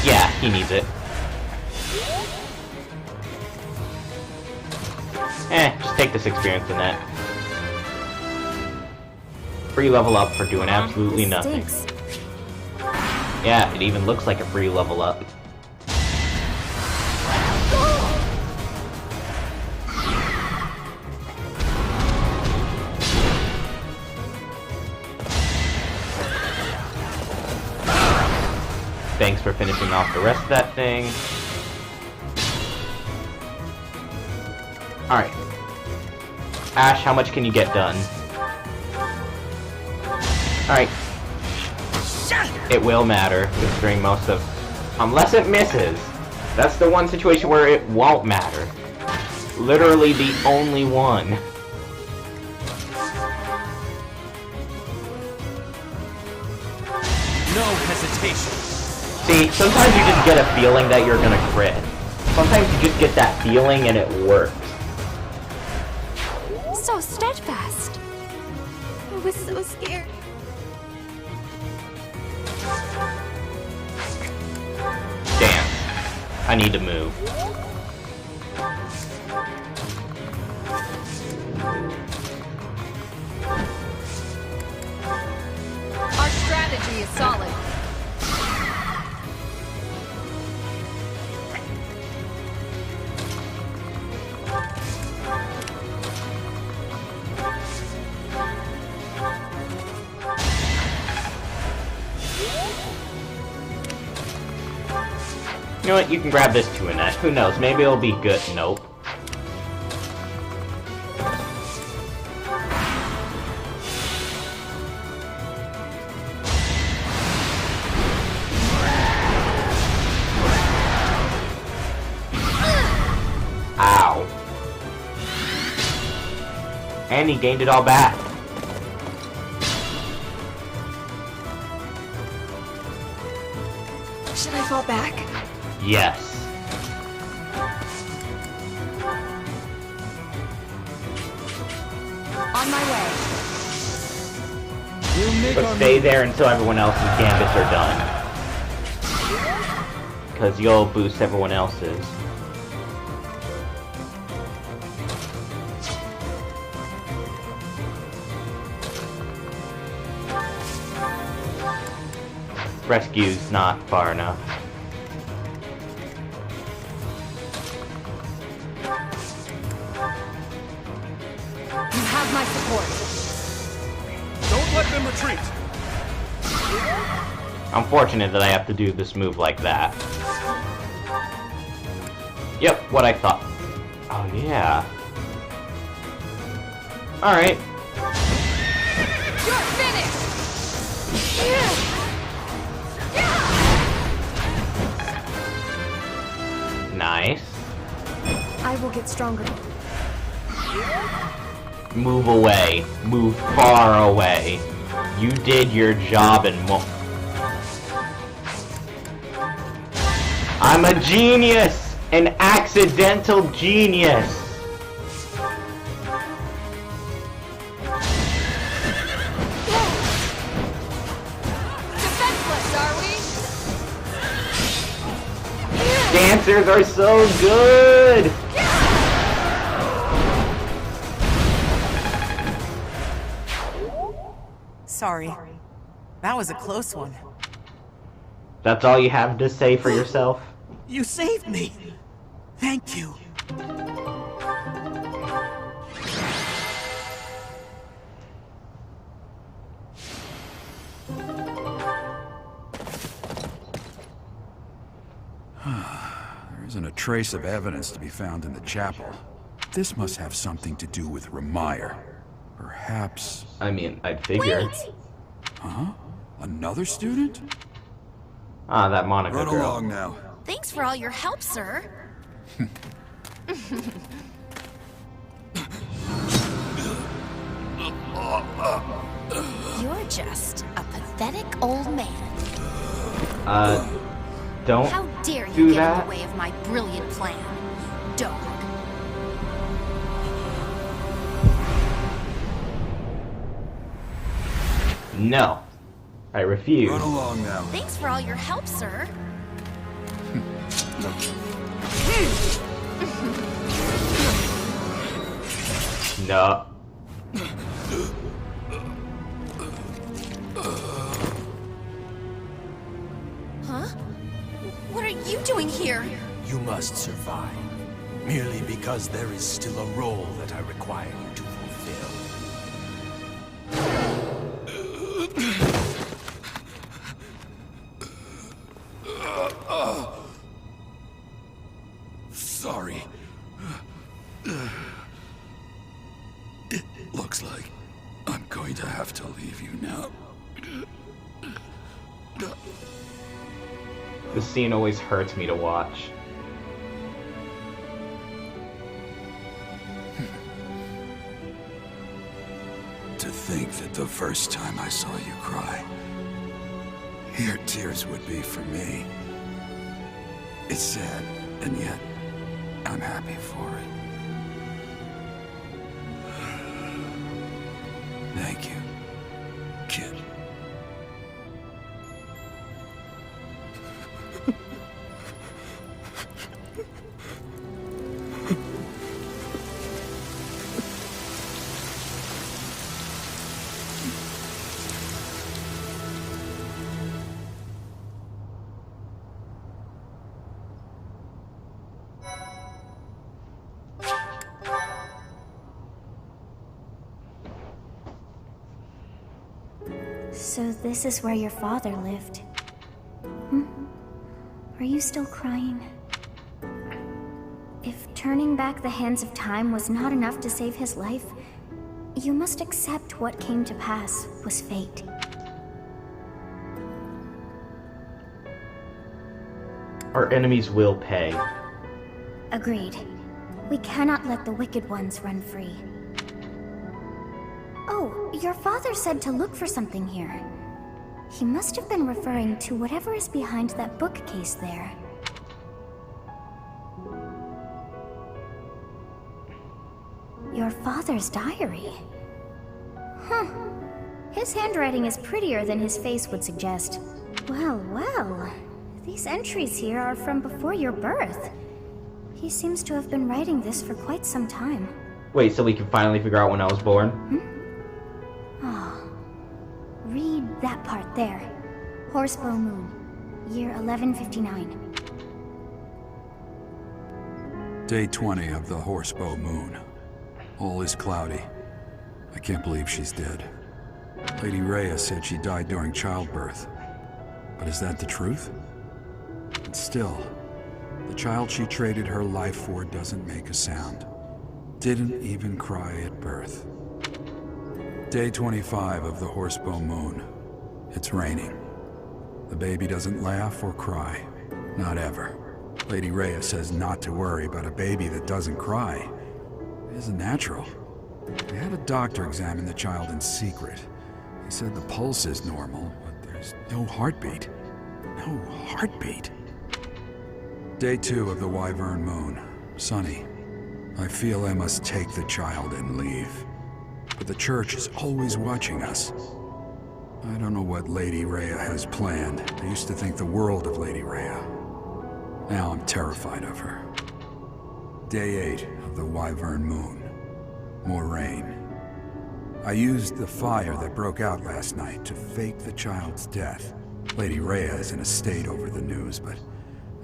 A: Yeah, he needs it. Just take this experience in that. Free level up for doing absolutely nothing. Yeah, it even looks like a free level up. Thanks for finishing off the rest of that thing. Alright. Ash, how much can you get done? Alright. It will matter, considering most of... Unless it misses. That's the one situation where it won't matter. Literally the only one.
F: No hesitation.
A: See, sometimes you just get a feeling that you're gonna crit. Sometimes you just get that feeling and it works.
B: So steadfast. I was so scared.
A: Damn. I need to move.
G: Our strategy is solid.
A: You know what? You can grab this to Annette. Who knows? Maybe it'll be good. Nope. Ow. And he gained it all back.
G: Should I fall back?
A: Yes.
G: On my way.
A: But stay there until everyone else's gambits are done. Because you'll boost everyone else's. Rescue's not far enough.
G: You have my support.
D: Don't let them retreat.
A: I'm fortunate that I have to do this move like that. Yep, what I thought. Oh yeah. Alright.
G: You're finished! get stronger.
A: Move away. Move far away. You did your job and more. I'm a genius! An accidental genius!
G: Defenseless, are we?
A: Dancers are so good!
K: Sorry. That was a close one.
A: That's all you have to say for yourself?
K: You saved me! Thank you.
E: There isn't a trace of evidence to be found in the chapel. This must have something to do with Remire. Perhaps...
A: I mean, I'd figure.
B: Wait!
E: Huh? Another student?
A: Ah, that Monica
E: Run
A: girl.
E: along now.
B: Thanks for all your help, sir. You're just a pathetic old man.
A: Don't
B: How dare
A: do
B: you get in
A: that.
B: the way of my brilliant plan, dog.
A: No. I refuse.
E: Run along now.
B: Thanks for all your help, sir.
A: No.
B: Huh? What are you doing here?
L: You must survive, merely because there is still a role that I require you to fulfill.
E: Sorry. It looks like I'm going to have to leave you now.
A: This scene always hurts me to watch.
E: To think that the first time I saw you cry, your tears would be for me. It's sad, and yet I'm happy for it. Thank you, kid.
H: So this is where your father lived. Hmm? Are you still crying? If turning back the hands of time was not enough to save his life, you must accept what came to pass was fate.
A: Our enemies will pay.
H: Agreed. We cannot let the wicked ones run free. Oh, your father said to look for something here. He must have been referring to whatever is behind that bookcase there. Your father's diary. Huh. His handwriting is prettier than his face would suggest. Well, well. These entries here are from before your birth. He seems to have been writing this for quite some time.
A: Wait, so we can finally figure out when I was born?
H: Oh. Read that part there. Horsebow Moon, year 1159.
E: Day 20 of the Horsebow Moon. All is cloudy. I can't believe she's dead. Lady Rhea said she died during childbirth. But is that the truth? And still, the child she traded her life for doesn't make a sound. Didn't even cry at birth. Day 25 of the Horsebow Moon. It's raining. The baby doesn't laugh or cry. Not ever. Lady Rhea says not to worry about a baby that doesn't cry. It isn't natural. They had a doctor examine the child in secret. He said the pulse is normal, but there's no heartbeat. No heartbeat. Day 2 of the Wyvern Moon. Sunny. I feel I must take the child and leave. But the church is always watching us. I don't know what Lady Rhea has planned. I used to think the world of Lady Rhea. Now I'm terrified of her. Day 8 of the Wyvern Moon. More rain. I used the fire that broke out last night to fake the child's death. Lady Rhea is in a state over the news, but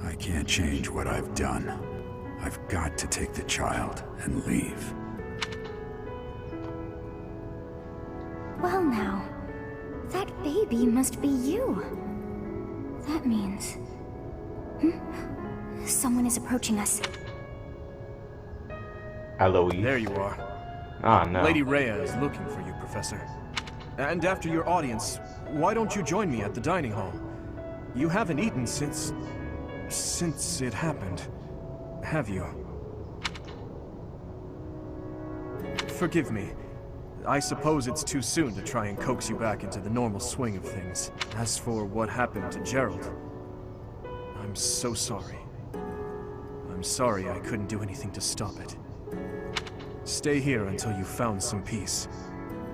E: I can't change what I've done. I've got to take the child and leave.
H: Well now, that baby must be you. That means... Someone is approaching us.
A: Eloise.
D: There you are.
A: Ah, no.
D: Lady Rhea is looking for you, Professor. And after your audience, why don't you join me at the dining hall? You haven't eaten since it happened, have you? Forgive me. I suppose it's too soon to try and coax you back into the normal swing of things. As for what happened to Gerald, I'm so sorry. I'm sorry I couldn't do anything to stop it. Stay here until you've found some peace.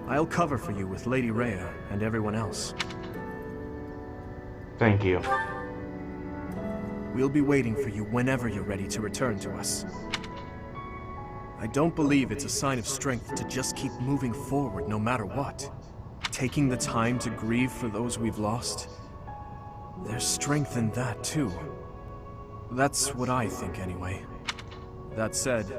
D: I'll cover for you with Lady Rhea and everyone else.
A: Thank you.
D: We'll be waiting for you whenever you're ready to return to us. I don't believe it's a sign of strength to just keep moving forward no matter what. Taking the time to grieve for those we've lost. There's strength in that too. That's what I think anyway. That said,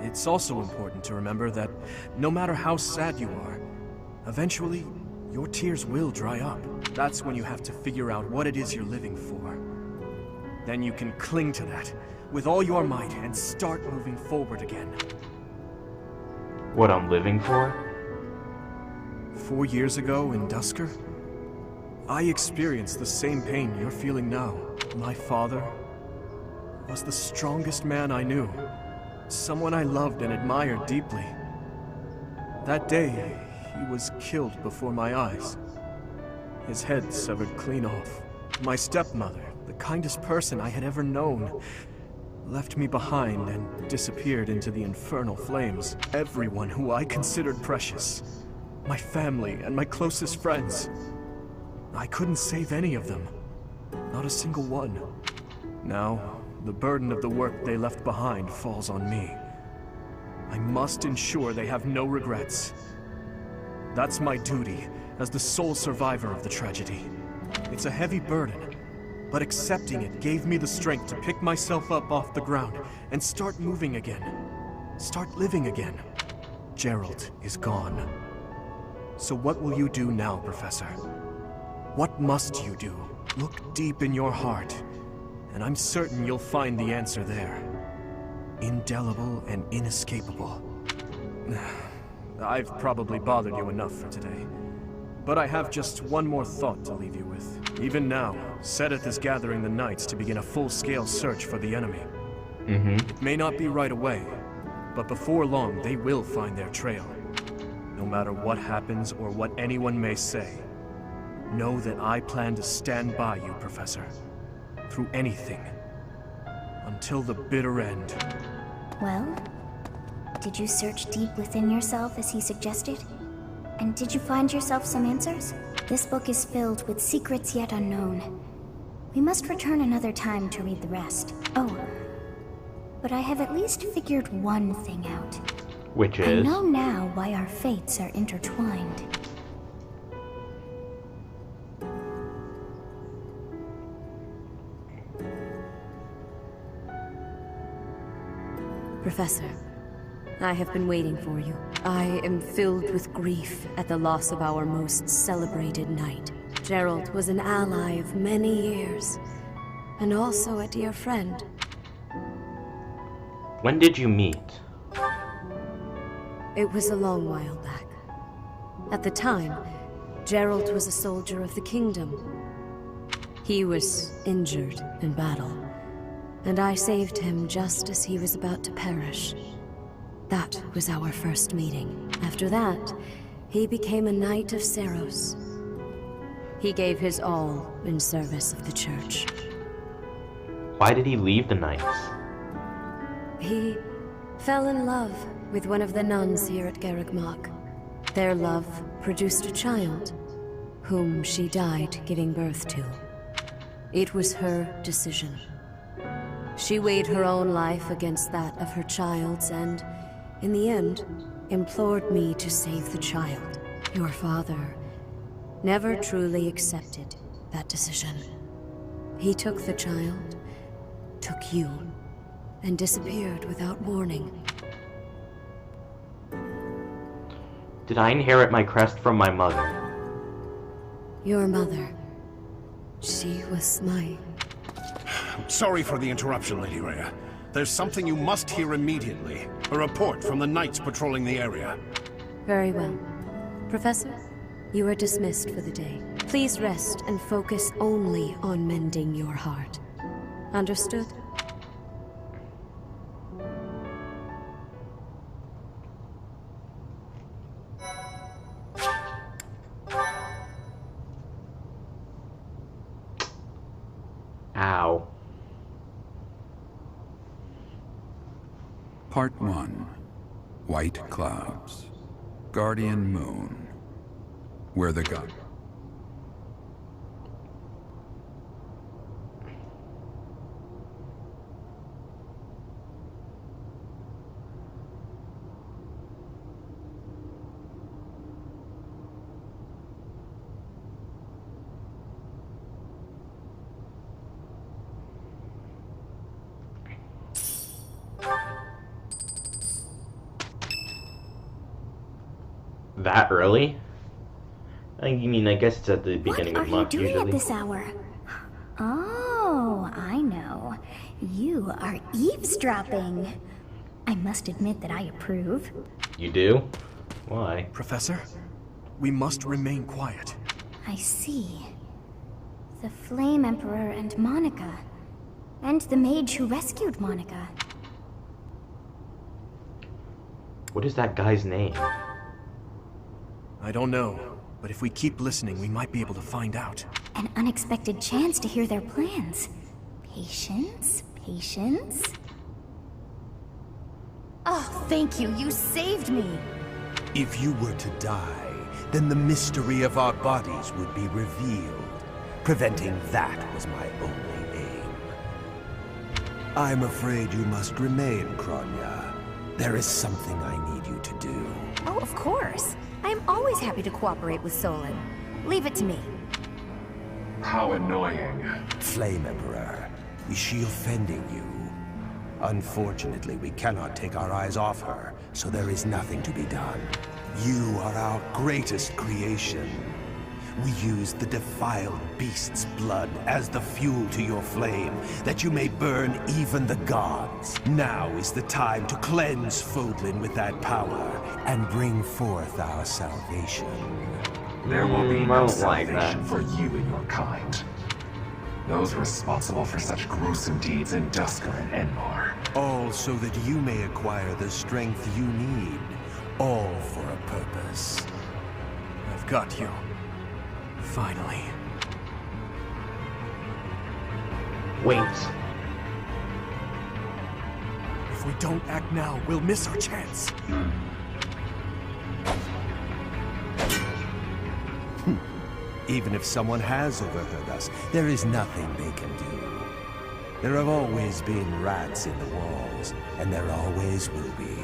D: it's also important to remember that no matter how sad you are, eventually your tears will dry up. That's when you have to figure out what it is you're living for. Then you can cling to that with all your might and start moving forward again.
A: What I'm living for?
D: 4 years ago in Dusker, I experienced the same pain you're feeling now. My father was the strongest man I knew. Someone I loved and admired deeply. That day, he was killed before my eyes. His head severed clean off. My stepmother, the kindest person I had ever known, left me behind and disappeared into the infernal flames. Everyone who I considered precious, my family and my closest friends, I couldn't save any of them. Not a single one. Now, the burden of the work they left behind falls on me. I must ensure they have no regrets. That's my duty as the sole survivor of the tragedy. It's a heavy burden, but accepting it gave me the strength to pick myself up off the ground and start moving again. Start living again. Gerald is gone. So what will you do now, Professor? What must you do? Look deep in your heart, and I'm certain you'll find the answer there. Indelible and inescapable. I've probably bothered you enough for today, but I have just one more thought to leave you with. Even now, Seth is gathering the knights to begin a full-scale search for the enemy. It may not be right away, but before long they will find their trail. No matter what happens or what anyone may say, know that I plan to stand by you, Professor. Through anything. Until the bitter end.
H: Well, did you search deep within yourself as he suggested? And did you find yourself some answers? This book is filled with secrets yet unknown. We must return another time to read the rest. Oh, but I have at least figured one thing out.
A: Which is?
H: I know now why our fates are intertwined.
M: Professor, I have been waiting for you. I am filled with grief at the loss of our most celebrated knight. Gerald was an ally of many years, and also a dear friend.
A: When did you meet?
M: It was a long while back. At the time, Gerald was a soldier of the kingdom. He was injured in battle, and I saved him just as he was about to perish. That was our first meeting. After that, he became a knight of Seros. He gave his all in service of the church.
N: Why did he leave the Knights?
M: He fell in love with one of the nuns here at Garreg-Mach. Their love produced a child, whom she died giving birth to. It was her decision. She weighed her own life against that of her child's and, in the end, implored me to save the child. Your father never truly accepted that decision. He took the child, took you, and disappeared without warning.
N: Did I inherit my crest from my mother?
M: Your mother. She was my...
J: Sorry for the interruption, Lady Rhea. There's something you must hear immediately. A report from the Knights patrolling the area.
M: Very well. Professor, you are dismissed for the day. Please rest and focus only on mending your heart. Understood?
N: Ow.
E: Part 1. White Clouds. Guardian Moon. Where the gun.
N: That early? I mean, I guess it's at the beginning of the month, usually.
H: What are you doing at this hour? Oh, I know. You are eavesdropping. I must admit that I approve.
N: You do? Why?
D: Professor, we must remain quiet.
H: I see. The Flame Emperor and Monica. And the mage who rescued Monica.
N: What is that guy's name?
D: I don't know, but if we keep listening, we might be able to find out.
H: An unexpected chance to hear their plans. Patience, patience.
B: Oh, thank you. You saved me.
L: If you were to die, then the mystery of our bodies would be revealed. Preventing that was my only aim. I'm afraid you must remain, Kronya. There is something I need you to do.
B: Oh, of course. I am always happy to cooperate with Solon. Leave it to me.
L: How annoying. Flame Emperor, is she offending you? Unfortunately, we cannot take our eyes off her, so there is nothing to be done. You are our greatest creation. We use the defiled beast's blood as the fuel to your flame, that you may burn even the gods. Now is the time to cleanse Fodlan with that power, and bring forth our salvation.
O: There will be
N: I
O: no
N: don't like
O: salvation
N: that.
O: for you and your kind. Those responsible for such gruesome deeds in Dusker and Enmar.
L: All so that you may acquire the strength you need. All for a purpose.
D: I've got you. Finally.
N: Wait.
D: If we don't act now, we'll miss our chance.
L: Even if someone has overheard us, there is nothing they can do. There have always been rats in the walls, and there always will be.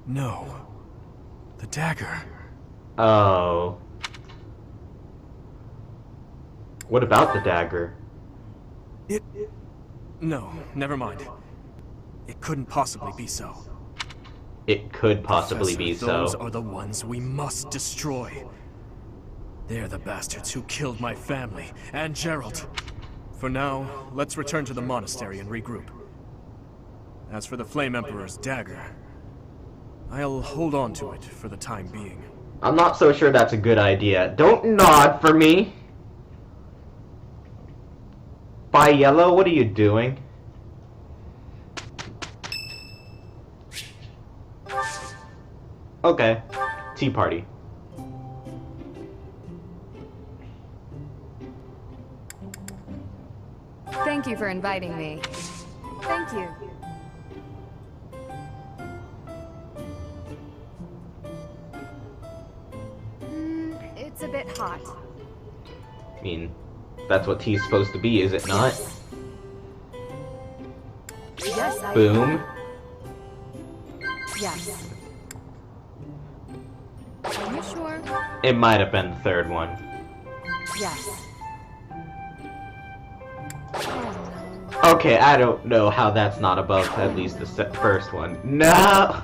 D: No. The dagger.
N: Oh. What about the dagger?
D: No, never mind. It couldn't possibly be so.
N: It could possibly
D: Professor,
N: be so.
D: Those are the ones we must destroy. They're the bastards who killed my family, and Gerald. For now, let's return to the monastery and regroup. As for the Flame Emperor's dagger, I'll hold on to it for the time being.
N: I'm not so sure that's a good idea. Don't nod for me! By Yellow, what are you doing? Okay. Tea party.
G: Thank you for inviting me. Thank you. It's a bit hot.
N: I mean, that's what tea's supposed to be, is it not?
G: Yes, I
N: Boom.
G: Yes. Are you sure?
N: It might have been the third one.
G: Yes.
N: Okay, I don't know how that's not above at least the first one. No!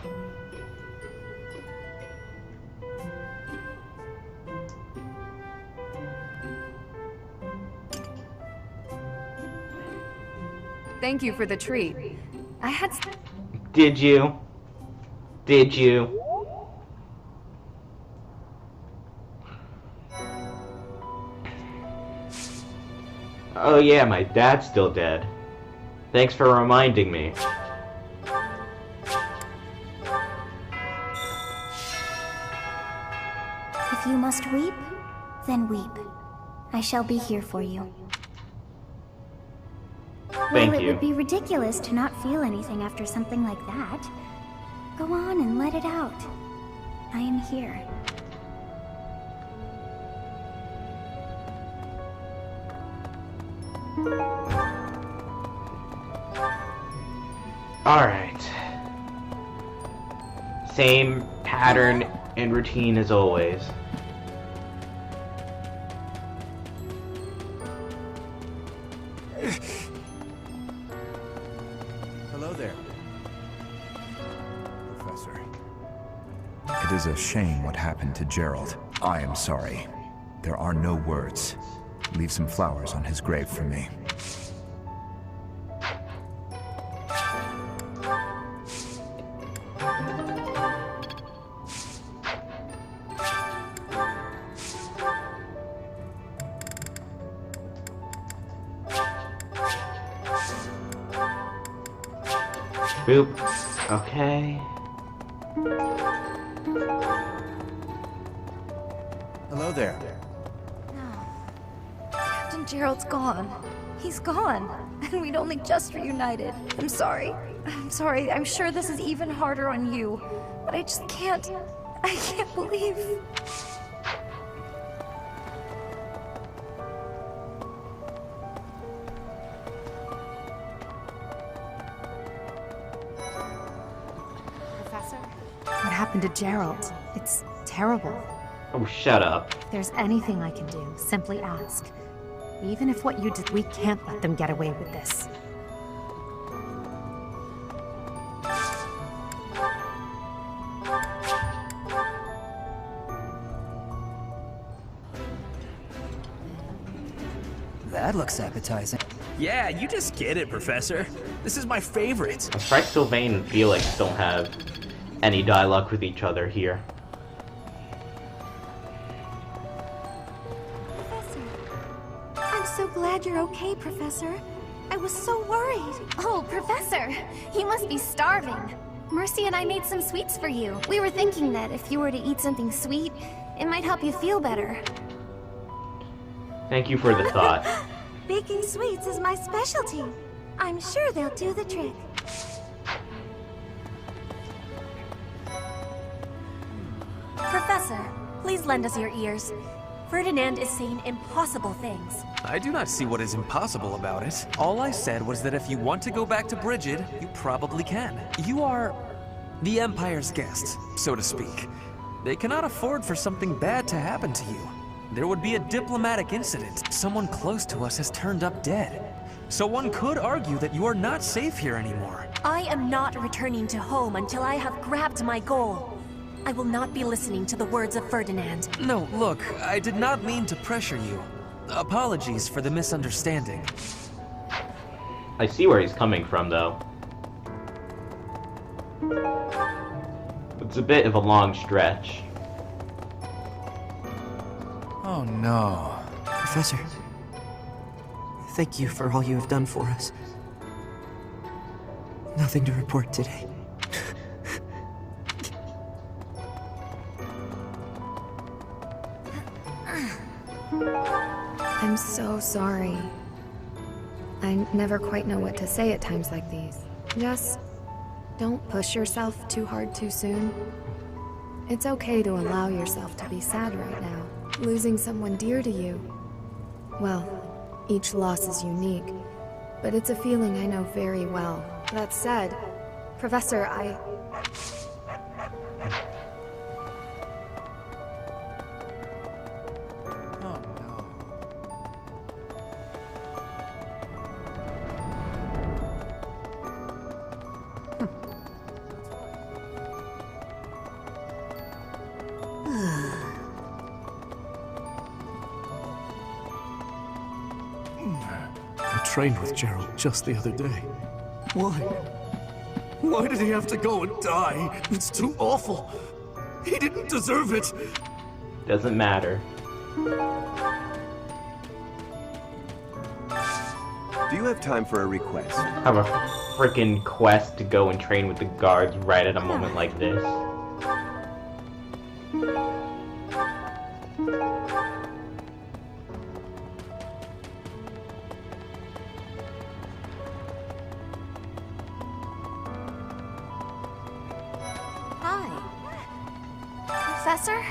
G: Thank you for the treat. I had...
N: Did you? Did you? Oh yeah, my dad's still dead. Thanks for reminding me.
H: If you must weep, then weep. I shall be here for you.
N: Thank
H: Well, it
N: you.
H: would be ridiculous to not feel anything after something like that. Go on and let it out. I am here.
N: Alright. Same pattern and routine as always.
P: Hello there. Professor. It is a shame what happened to Gerald. I am sorry. There are no words. Leave some flowers on his grave for me.
N: Boop. Okay.
P: Hello there.
B: Captain Gerald's gone. He's gone. And we'd only just reunited. I'm sorry. I'm sorry. I'm sure this is even harder on you. But I just can't... I can't believe...
Q: Professor? What happened to Gerald? It's terrible.
N: Oh, shut up.
Q: If there's anything I can do, simply ask. Even if what you did, we can't let them get away with this.
C: That looks appetizing.
F: Yeah, you just get it, Professor. This is my favorite.
N: I'm surprised Sylvain and Felix don't have any dialogue with each other here.
B: I'm so glad you're okay, Professor. I was so worried.
H: Oh, Professor! You must be starving. Mercy and I made some sweets for you. We were thinking that if you were to eat something sweet, it might help you feel better.
N: Thank you for the thought.
B: Baking sweets is my specialty. I'm sure they'll do the trick.
R: Professor, please lend us your ears. Ferdinand is saying impossible things.
F: I do not see what is impossible about it. All I said was that if you want to go back to Brigid, you probably can. You are the Empire's guest, so to speak. They cannot afford for something bad to happen to you. There would be a diplomatic incident. Someone close to us has turned up dead. So one could argue that you are not safe here anymore.
R: I am not returning to home until I have grabbed my goal. I will not be listening to the words of Ferdinand.
F: No, look, I did not mean to pressure you. Apologies for the misunderstanding.
N: I see where he's coming from, though. It's a bit of a long stretch.
S: Oh no.
K: Professor, thank you for all you have done for us. Nothing to report today.
G: I'm so sorry. I never quite know what to say at times like these. Just don't push yourself too hard too soon. It's okay to allow yourself to be sad right now. Losing someone dear to you. Well, each loss is unique, but it's a feeling I know very well. That said, Professor,
D: I trained with Gerald just the other day. Why? Why did he have to go and die? It's too awful. He didn't deserve it.
N: Doesn't matter.
L: Do you have time for a request?
N: Have a freaking quest to go and train with the guards right at a moment like this.
B: Professor,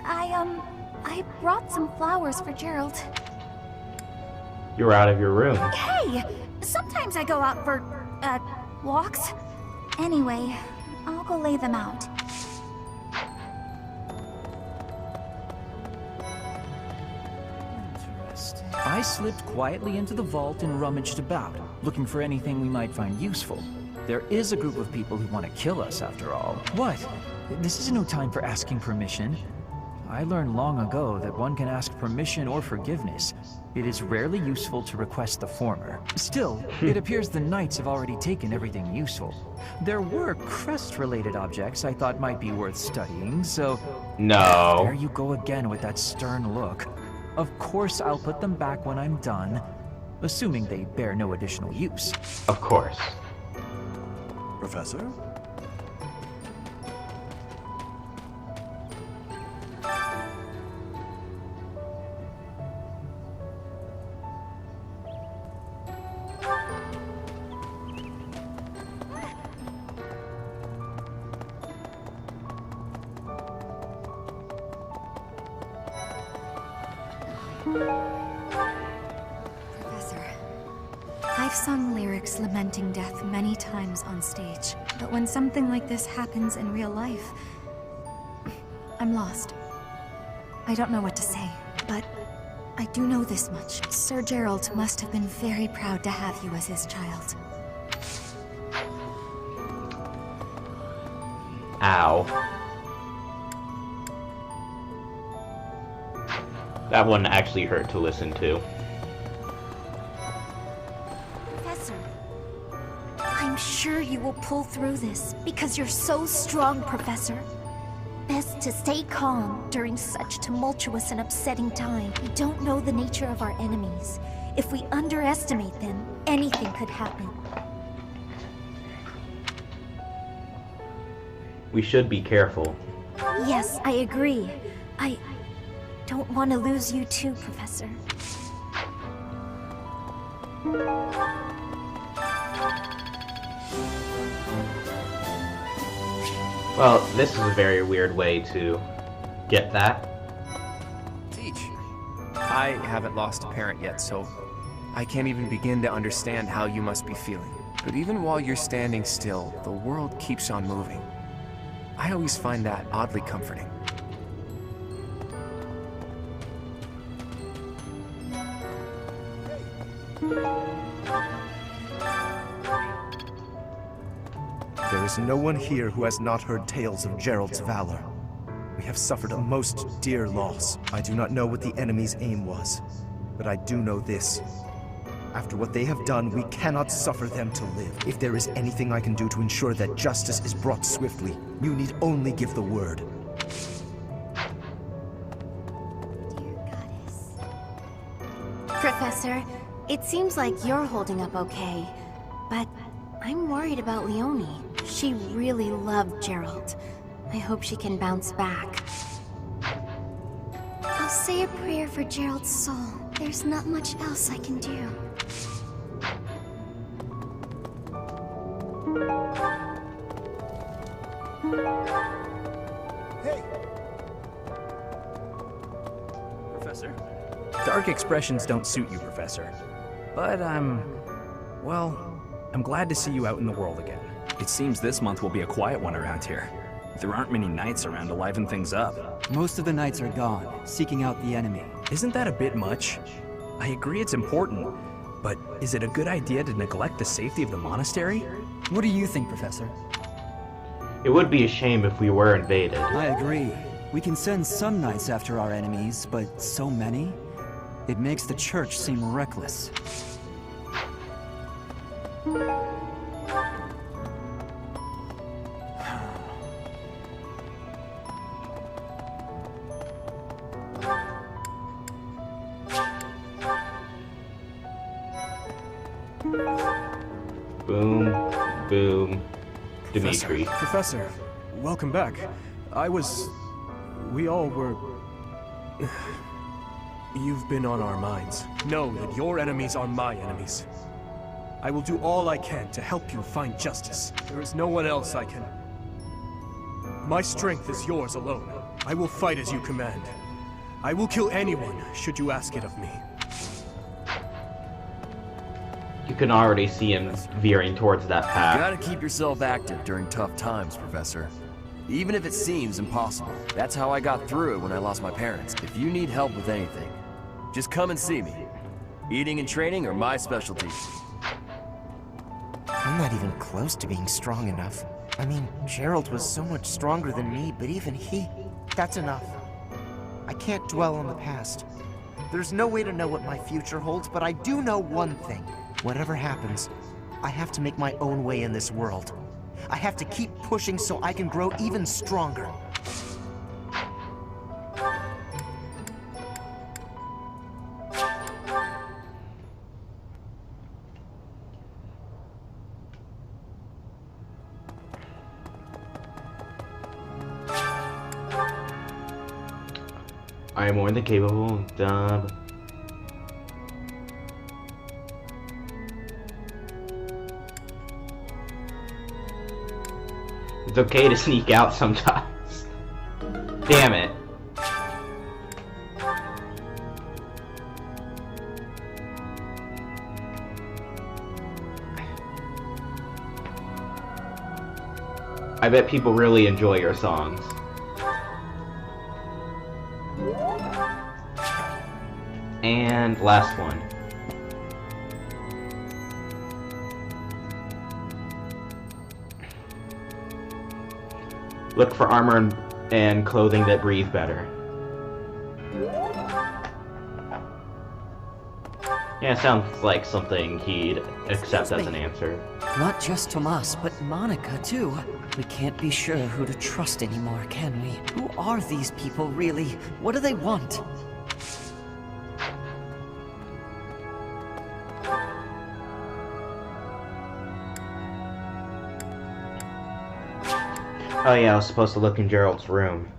B: I brought some flowers for Gerald.
N: You're out of your room.
B: Hey! Sometimes I go out for, walks. Anyway, I'll go lay them out.
T: I slipped quietly into the vault and rummaged about, looking for anything we might find useful. There is a group of people who want to kill us, after all. What? This is no time for asking permission. I learned long ago that one can ask permission or forgiveness. It is rarely useful to request the former. Still, it appears the knights have already taken everything useful. There were crest-related objects I thought might be worth studying, so...
N: No.
T: There you go again with that stern look. Of course I'll put them back when I'm done, assuming they bear no additional use.
N: Of course.
D: Professor?
B: Professor, I've sung lyrics lamenting death many times on stage, but when something like this happens in real life, I'm lost. I don't know what to say, but I do know this much. Sir Gerald must have been very proud to have you as his child.
N: Ow. That one actually hurt to listen to.
B: Professor, I'm sure you will pull through this, because you're so strong, Professor. Best to stay calm during such tumultuous and upsetting time. We don't know the nature of our enemies. If we underestimate them, anything could happen.
N: We should be careful.
B: Yes, I agree. I don't want to lose you too, Professor.
N: Well, this is a very weird way to get that.
I: Teach. I haven't lost a parent yet, so I can't even begin to understand how you must be feeling. But even while you're standing still, the world keeps on moving. I always find that oddly comforting.
U: There is no one here who has not heard tales of Gerald's valor. We have suffered a most dear loss. I do not know what the enemy's aim was, but I do know this. After what they have done, we cannot suffer them to live. If there is anything I can do to ensure that justice is brought swiftly, you need only give the word.
B: Professor, it seems like you're holding up okay, but I'm worried about Leonie. She really loved Gerald. I hope she can bounce back. I'll say a prayer for Gerald's soul. There's not much else I can do.
U: Hey!
A: Professor? Dark expressions don't suit you, Professor. But well, I'm glad to see you out in the world again. It seems this month will be a quiet one around here. There aren't many knights around to liven things up.
C: Most of the knights are gone, seeking out the enemy.
A: Isn't that a bit much? I agree it's important, but is it a good idea to neglect the safety of the monastery?
C: What do you think, Professor?
N: It would be a shame if we were invaded.
C: I agree. We can send some knights after our enemies, but so many? It makes the church seem reckless.
N: Boom, boom, Dimitri.
D: Professor, welcome back. We all were... You've been on our minds. Know that your enemies are my enemies. I will do all I can to help you find justice. There is no one else I can... My strength is yours alone. I will fight as you command. I will kill anyone, should you ask it of me.
N: You can already see him veering towards that path.
V: You gotta keep yourself active during tough times, Professor. Even if it seems impossible. That's how I got through it when I lost my parents. If you need help with anything, just come and see me. Eating and training are my specialties.
K: I'm not even close to being strong enough. I mean, Gerald was so much stronger than me, but even that's enough. I can't dwell on the past. There's no way to know what my future holds, but I do know one thing. Whatever happens, I have to make my own way in this world. I have to keep pushing so I can grow even stronger.
N: I am more than capable. Dub. It's okay to sneak out sometimes. Damn it. I bet people really enjoy your songs. And last one. Look for armor and clothing that breathe better. Yeah, sounds like something he'd accept as an answer.
W: Not just Tomas, but Monica, too. We can't be sure who to trust anymore, can we? Who are these people, really? What do they want?
N: Oh yeah, I was supposed to look in Gerald's room.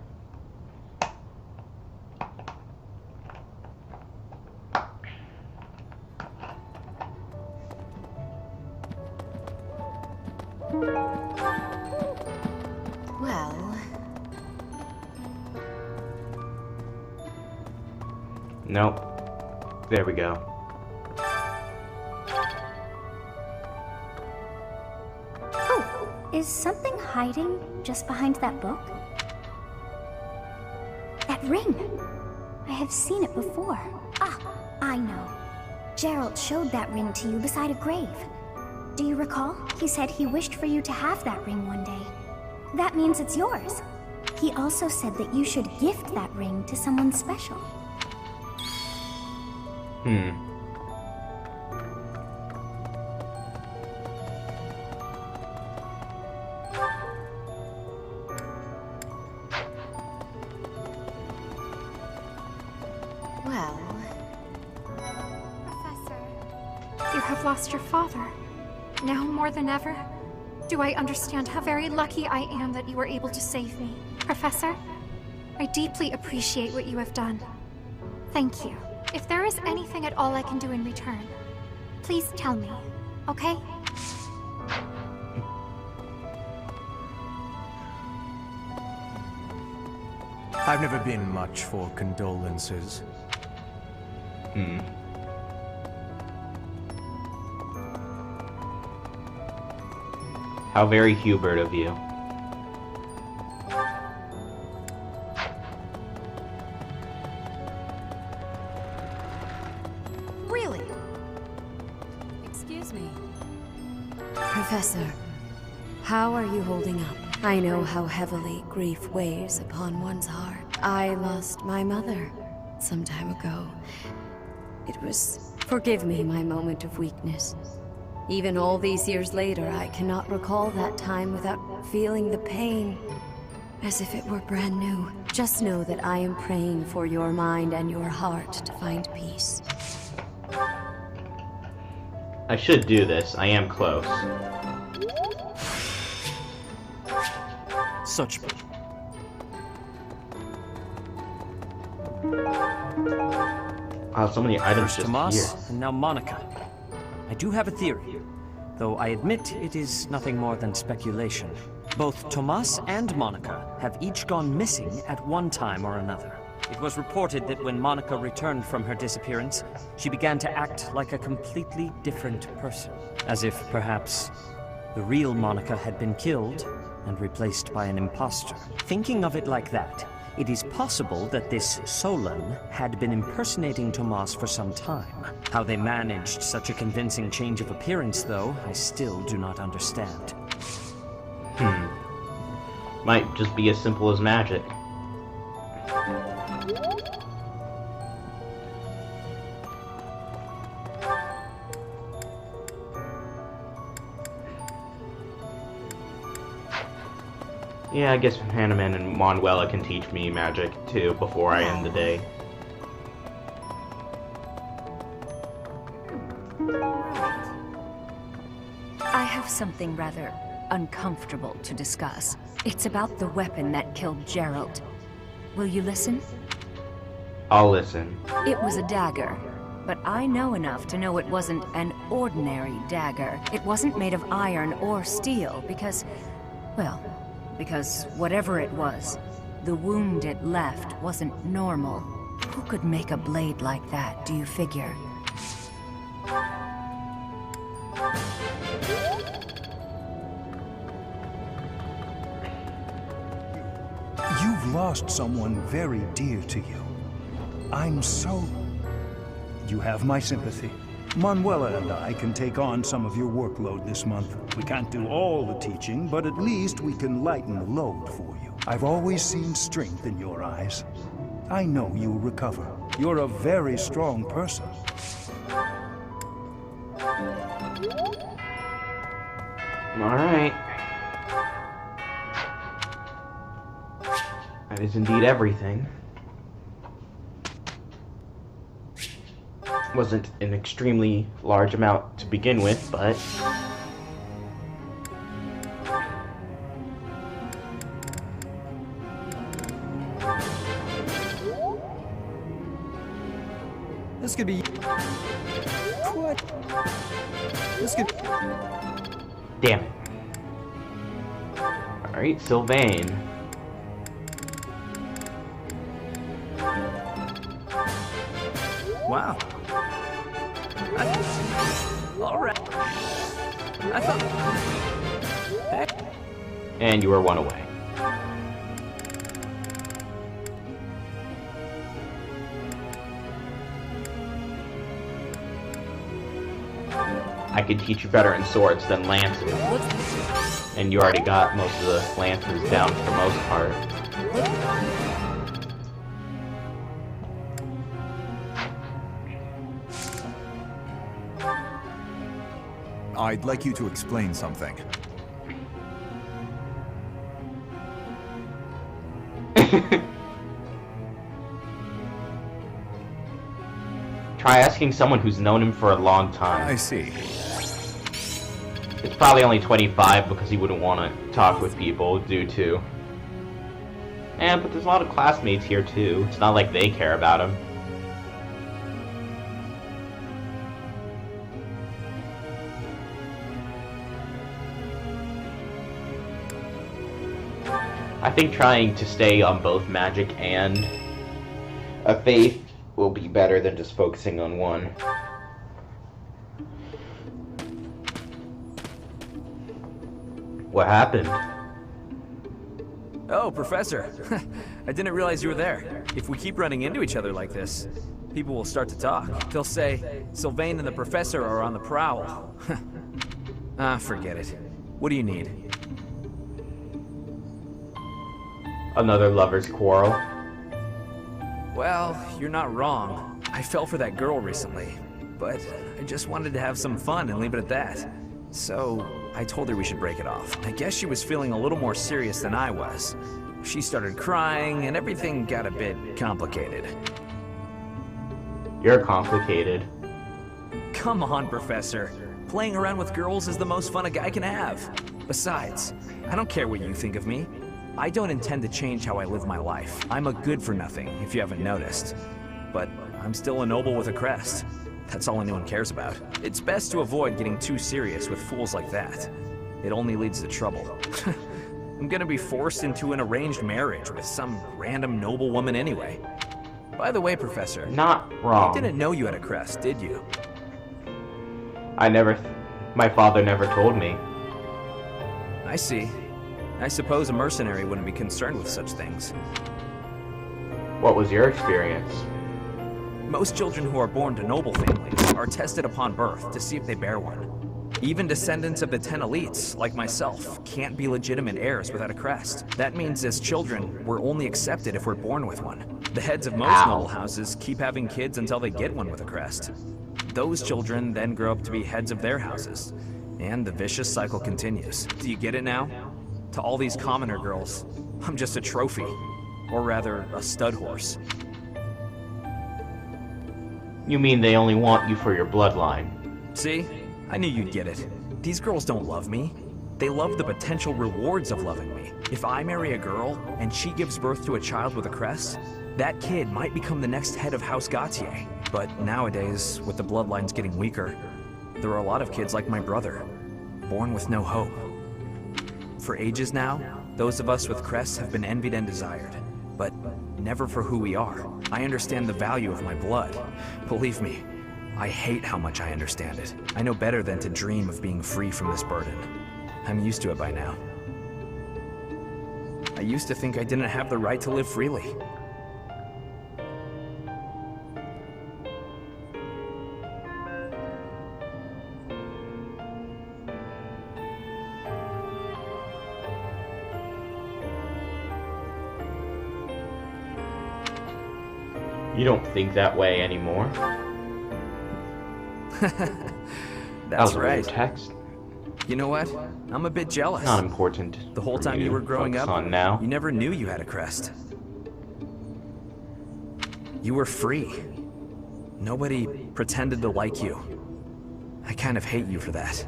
B: Well...
N: Nope. There we go.
H: Is something hiding just behind that book? That ring! I have seen it before. Ah, I know. Gerald showed that ring to you beside a grave. Do you recall? He said he wished for you to have that ring one day. That means it's yours. He also said that you should gift that ring to someone special.
E: have lost your father. Now more than ever, do I understand how very lucky I am that you were able to save me. Professor, I deeply appreciate what you have done. Thank you. If there is anything at all I can do in return, please tell me, okay?
D: I've never been much for condolences.
N: How very Hubert of you.
B: Really?
G: Excuse me. Professor, how are you holding up? I know how heavily grief weighs upon one's heart. I lost my mother some time ago. It was... Forgive me my moment of weakness. Even all these years later, I cannot recall that time without feeling the pain, as if it were brand new. Just know that I am praying for your mind and your heart to find peace.
N: I should do this. I am close.
A: Such...
N: Wow, so many items just
J: Tomas,
N: here.
J: and now Monica. I do have a theory, though I admit it is nothing more than speculation. Both Tomas and Monica have each gone missing at one time or another. It was reported that when Monica returned from her disappearance, she began to act like a completely different person. As if, perhaps, the real Monica had been killed and replaced by an imposter. Thinking of it like that, it is possible that this Solon had been impersonating Tomas for some time. How they managed such a convincing change of appearance, though, I still do not understand.
N: Might just be as simple as magic. Yeah, I guess Hanneman and Manuela can teach me magic, too, before I end the day.
M: I have something rather uncomfortable to discuss. It's about the weapon that killed Gerald. Will you listen?
N: I'll listen.
M: It was a dagger, but I know enough to know it wasn't an ordinary dagger. It wasn't made of iron or steel because, well, because whatever it was, the wound it left wasn't normal. Who could make a blade like that, do you figure?
X: You've lost someone very dear to you. I'm so... You have my sympathy. Manuela and I can take on some of your workload this month. We can't do all the teaching, but at least we can lighten the load for you. I've always seen strength in your eyes. I know you'll recover. You're a very strong person.
N: Alright. That is indeed everything. Wasn't an extremely large amount to begin with, but...
C: This could be... What? This could...
N: Damn it. Alright, Sylvain.
A: Wow. Alright. I thought...
N: And you are one away. I could teach you better in swords than lances. And you already got most of the lances down for the most part.
P: I'd like you to explain something.
N: Try asking someone who's known him for a long time.
P: I see.
N: It's probably only 25 because he wouldn't want to talk with people due to... but there's a lot of classmates here too. It's not like they care about him. I think trying to stay on both magic and a faith will be better than just focusing on one. What happened?
A: Oh, Professor. I didn't realize you were there. If we keep running into each other like this, people will start to talk. They'll say, Sylvain and the Professor are on the prowl. Forget it. What do you need?
N: Another lover's quarrel.
A: Well, you're not wrong. I fell for that girl recently, but I just wanted to have some fun and leave it at that. So, I told her we should break it off. I guess she was feeling a little more serious than I was. She started crying, and everything got a bit complicated.
N: You're complicated.
A: Come on, Professor. Playing around with girls is the most fun a guy can have. Besides, I don't care what you think of me. I don't intend to change how I live my life. I'm a good-for-nothing, if you haven't noticed. But I'm still a noble with a crest. That's all anyone cares about. It's best to avoid getting too serious with fools like that. It only leads to trouble. I'm gonna be forced into an arranged marriage with some random noble woman anyway. By the way, Professor...
N: Not wrong.
A: You didn't know you had a crest, did you?
N: My father never told me.
A: I see. I suppose a mercenary wouldn't be concerned with such things.
N: What was your experience?
A: Most children who are born to noble families are tested upon birth to see if they bear one. Even descendants of the 10 elites, like myself, can't be legitimate heirs without a crest. That means as children, we're only accepted if we're born with one. The heads of most noble houses keep having kids until they get one with a crest. Those children then grow up to be heads of their houses, and the vicious cycle continues. Do you get it now? To all these commoner girls, I'm just a trophy. Or rather, a stud horse.
N: You mean they only want you for your bloodline?
A: See? I knew you'd get it. These girls don't love me. They love the potential rewards of loving me. If I marry a girl, and she gives birth to a child with a crest, that kid might become the next head of House Gautier. But nowadays, with the bloodlines getting weaker, there are a lot of kids like my brother, born with no hope. For ages now, those of us with crests have been envied and desired, but never for who we are. I understand the value of my blood. Believe me, I hate how much I understand it. I know better than to dream of being free from this burden. I'm used to it by now. I used to think I didn't have the right to live freely.
N: You don't think that way anymore?
A: That's right.
N: Text.
A: You know what? I'm a bit jealous.
N: Not important.
A: The whole time you were growing up,
N: now.
A: You never knew you had a crest. You were free. Nobody pretended to like you. I kind of hate you for that.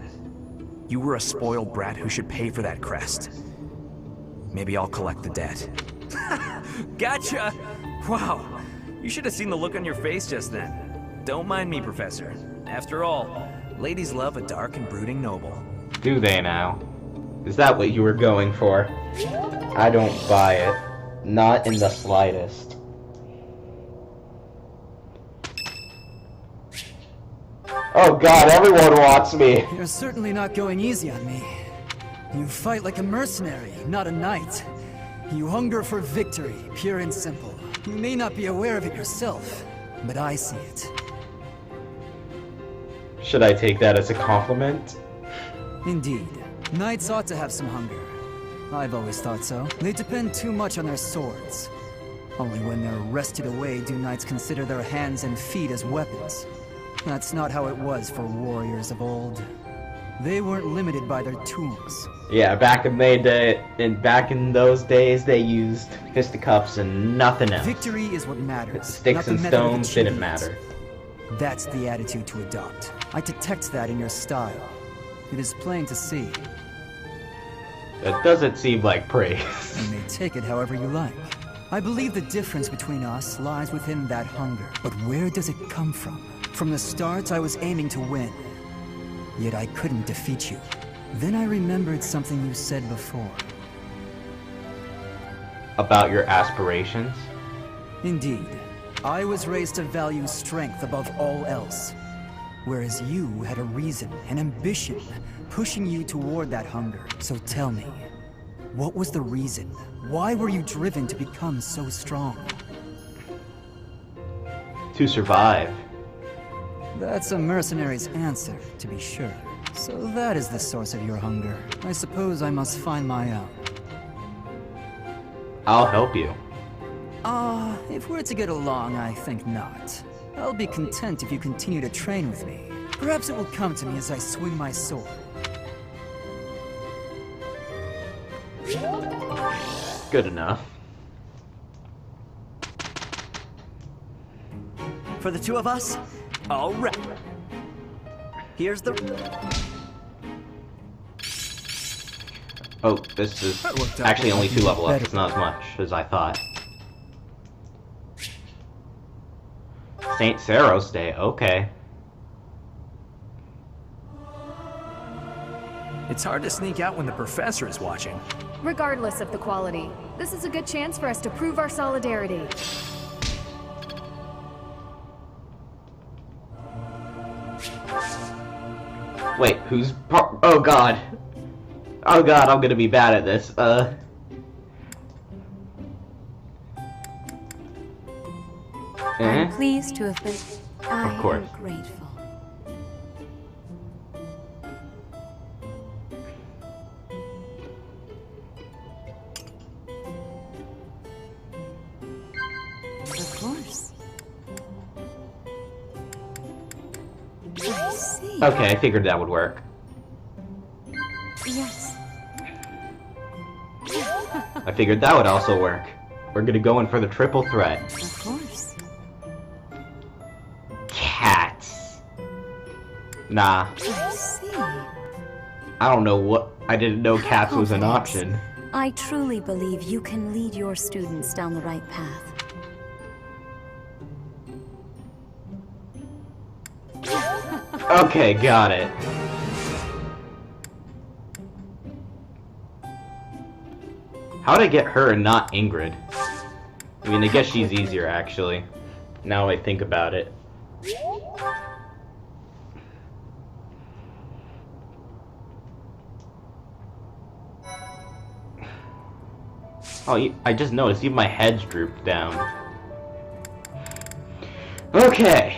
A: You were a spoiled brat who should pay for that crest. Maybe I'll collect the debt. Gotcha! Wow. You should have seen the look on your face just then. Don't mind me, Professor. After all, ladies love a dark and brooding noble.
N: Do they now? Is that what you were going for? I don't buy it. Not in the slightest. Oh god, everyone wants me!
C: You're certainly not going easy on me. You fight like a mercenary, not a knight. You hunger for victory, pure and simple. You may not be aware of it yourself, but I see it.
N: Should I take that as a compliment?
C: Indeed. Knights ought to have some hunger. I've always thought so. They depend too much on their swords. Only when they're wrested away do knights consider their hands and feet as weapons. That's not how it was for warriors of old. They weren't limited by their tools.
N: Yeah, back in those days, they used fisticuffs and nothing else.
C: Victory is what matters.
N: Sticks and stones didn't matter.
C: That's the attitude to adopt. I detect that in your style. It is plain to see.
N: That doesn't seem like praise.
C: You may take it however you like. I believe the difference between us lies within that hunger. But where does it come from? From the start, I was aiming to win. Yet I couldn't defeat you. Then I remembered something you said before.
N: About your aspirations?
C: Indeed. I was raised to value strength above all else. Whereas you had a reason, an ambition, pushing you toward that hunger. So tell me, what was the reason? Why were you driven to become so strong?
N: To survive.
C: That's a mercenary's answer, to be sure. So that is the source of your hunger. I suppose I must find my own.
N: I'll help you.
C: If we're to get along, I think not. I'll be content if you continue to train with me. Perhaps it will come to me as I swing my sword.
N: Good enough.
W: For the two of us? All right. Here's the...
N: Oh, this is actually only 2 level up. It's not as much as I thought. St. Saros Day, okay.
A: It's hard to sneak out when the professor is watching.
F: Regardless of the quality, this is a good chance for us to prove our solidarity.
N: Wait, who's... Oh god. Oh god, I'm gonna be bad at this.
M: I'm pleased to have been...
N: Of course.
M: I am grateful. Of course. I see.
N: Okay, I figured that would work.
M: Yes.
N: I figured that would also work. We're gonna go in for the triple threat.
M: Of course.
N: Cats. Nah.
M: I see.
N: I don't know what... I didn't know cats was an option.
M: I truly believe you can lead your students down the right path.
N: Okay, got it. How'd I get her and not Ingrid? I mean, I guess she's easier, actually. Now I think about it. Oh, I just noticed even my head's drooped down. Okay.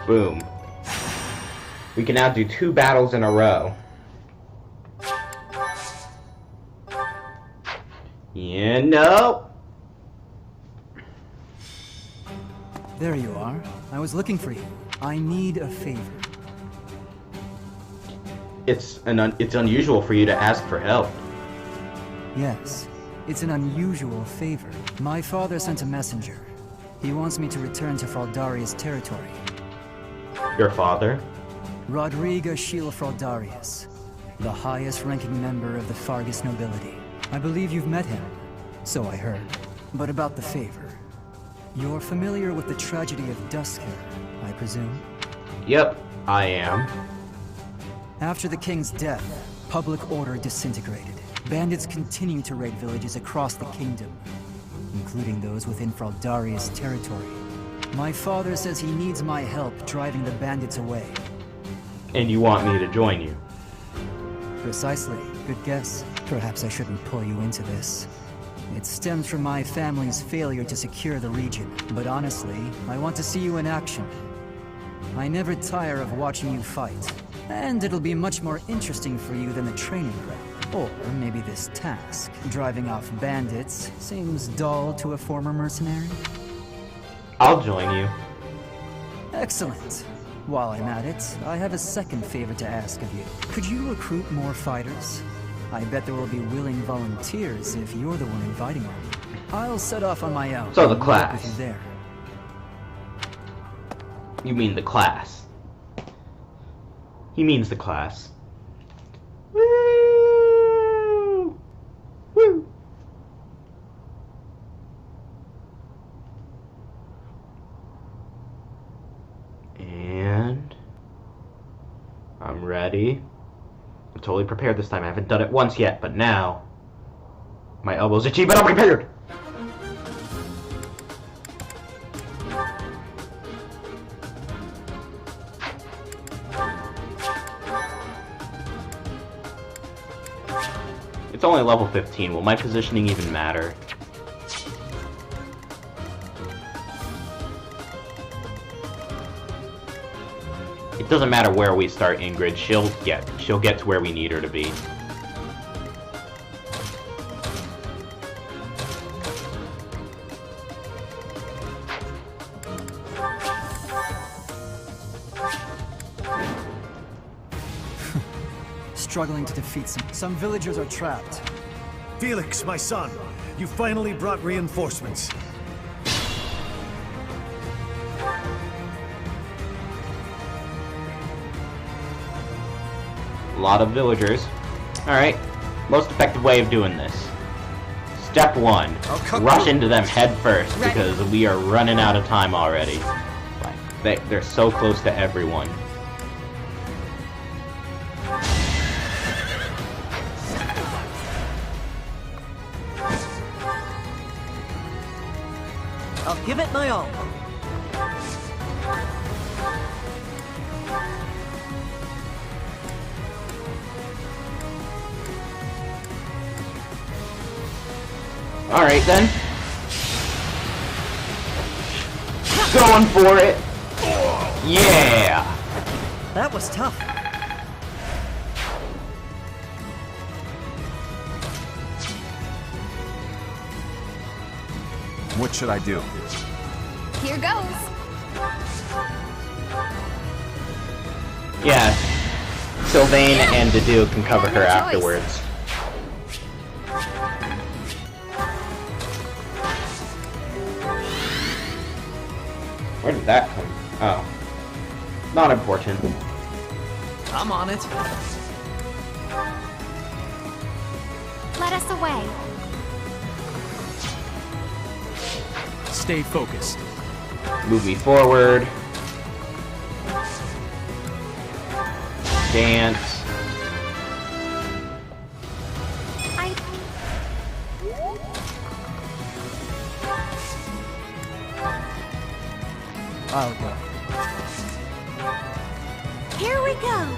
N: Boom. We can now do 2 battles in a row. Yeah, no.
C: There you are. I was looking for you. I need a favor.
N: It's unusual for you to ask for help.
C: Yes, it's an unusual favor. My father sent a messenger. He wants me to return to Fraldarius' territory.
N: Your father?
C: Rodriga Shiel Fraldarius, the highest-ranking member of the Fargus nobility. I believe you've met him, so I heard. But about the favor. You're familiar with the tragedy of Dusker, I presume?
N: Yep, I am.
C: After the king's death, public order disintegrated. Bandits continue to raid villages across the kingdom, including those within Fraldarius' territory. My father says he needs my help driving the bandits away.
N: And you want me to join you?
C: Precisely. Good guess. Perhaps I shouldn't pull you into this. It stems from my family's failure to secure the region. But honestly, I want to see you in action. I never tire of watching you fight. And it'll be much more interesting for you than the training ground. Or maybe this task, driving off bandits, seems dull to a former mercenary?
N: I'll join you.
C: Excellent. While I'm at it, I have a second favor to ask of you. Could you recruit more fighters? I bet there will be willing volunteers if you're the one inviting them. I'll set off on my own.
N: So the
C: and work
N: class.
C: with you there.
N: You mean the class. He means the class. Woo! Woo! And I'm ready. I'm totally prepared this time. I haven't done it once yet, but now my elbow's itchy, but I'm prepared. It's only level 15. Will my positioning even matter? It doesn't matter where we start Ingrid. She'll get to where we need her to be.
C: Struggling to defeat some villagers are trapped.
O: Felix, my son, you finally brought reinforcements.
N: A lot of villagers. Alright, most effective way of doing this. Step 1, rush into them head first, because we are running out of time already. Like, they're so close to everyone.
W: I'll give it my all.
N: Alright then. Going for it. Yeah.
W: That was tough.
P: What should I do?
B: Here goes.
N: Yeah. Sylvain and Dedu can cover her afterwards. Where did that come? Oh. Not important.
T: I'm on it.
B: Let us away.
D: Stay focused.
N: Move me forward. Dance.
C: I'll go.
B: Here we go.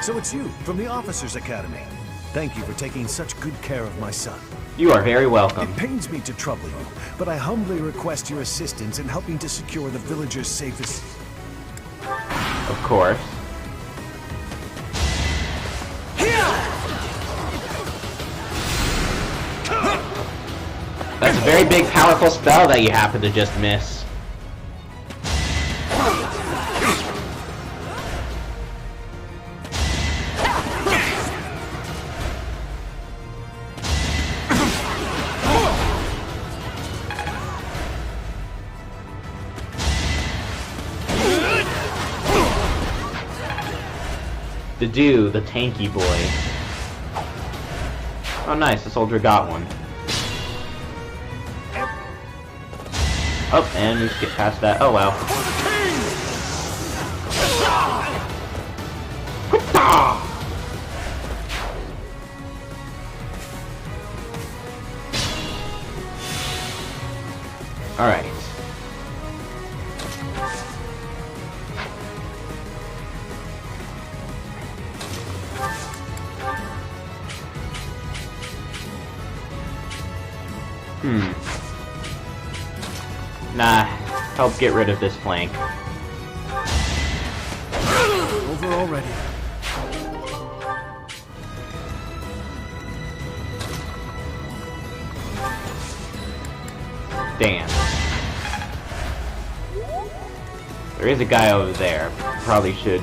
O: So it's you, from the Officers Academy. Thank you for taking such good care of my son.
N: You are very welcome.
O: It pains me to trouble you, but I humbly request your assistance in helping to secure the villagers' safest...
N: Of course. That's a very big, powerful spell that you happen to just miss. Dedu, the tanky boy. Oh nice, the soldier got one. Oh, and we just get past that. Oh well. Alright. Nah, help get rid of this flank.
O: Over already.
N: Damn. There is a guy over there. Probably should...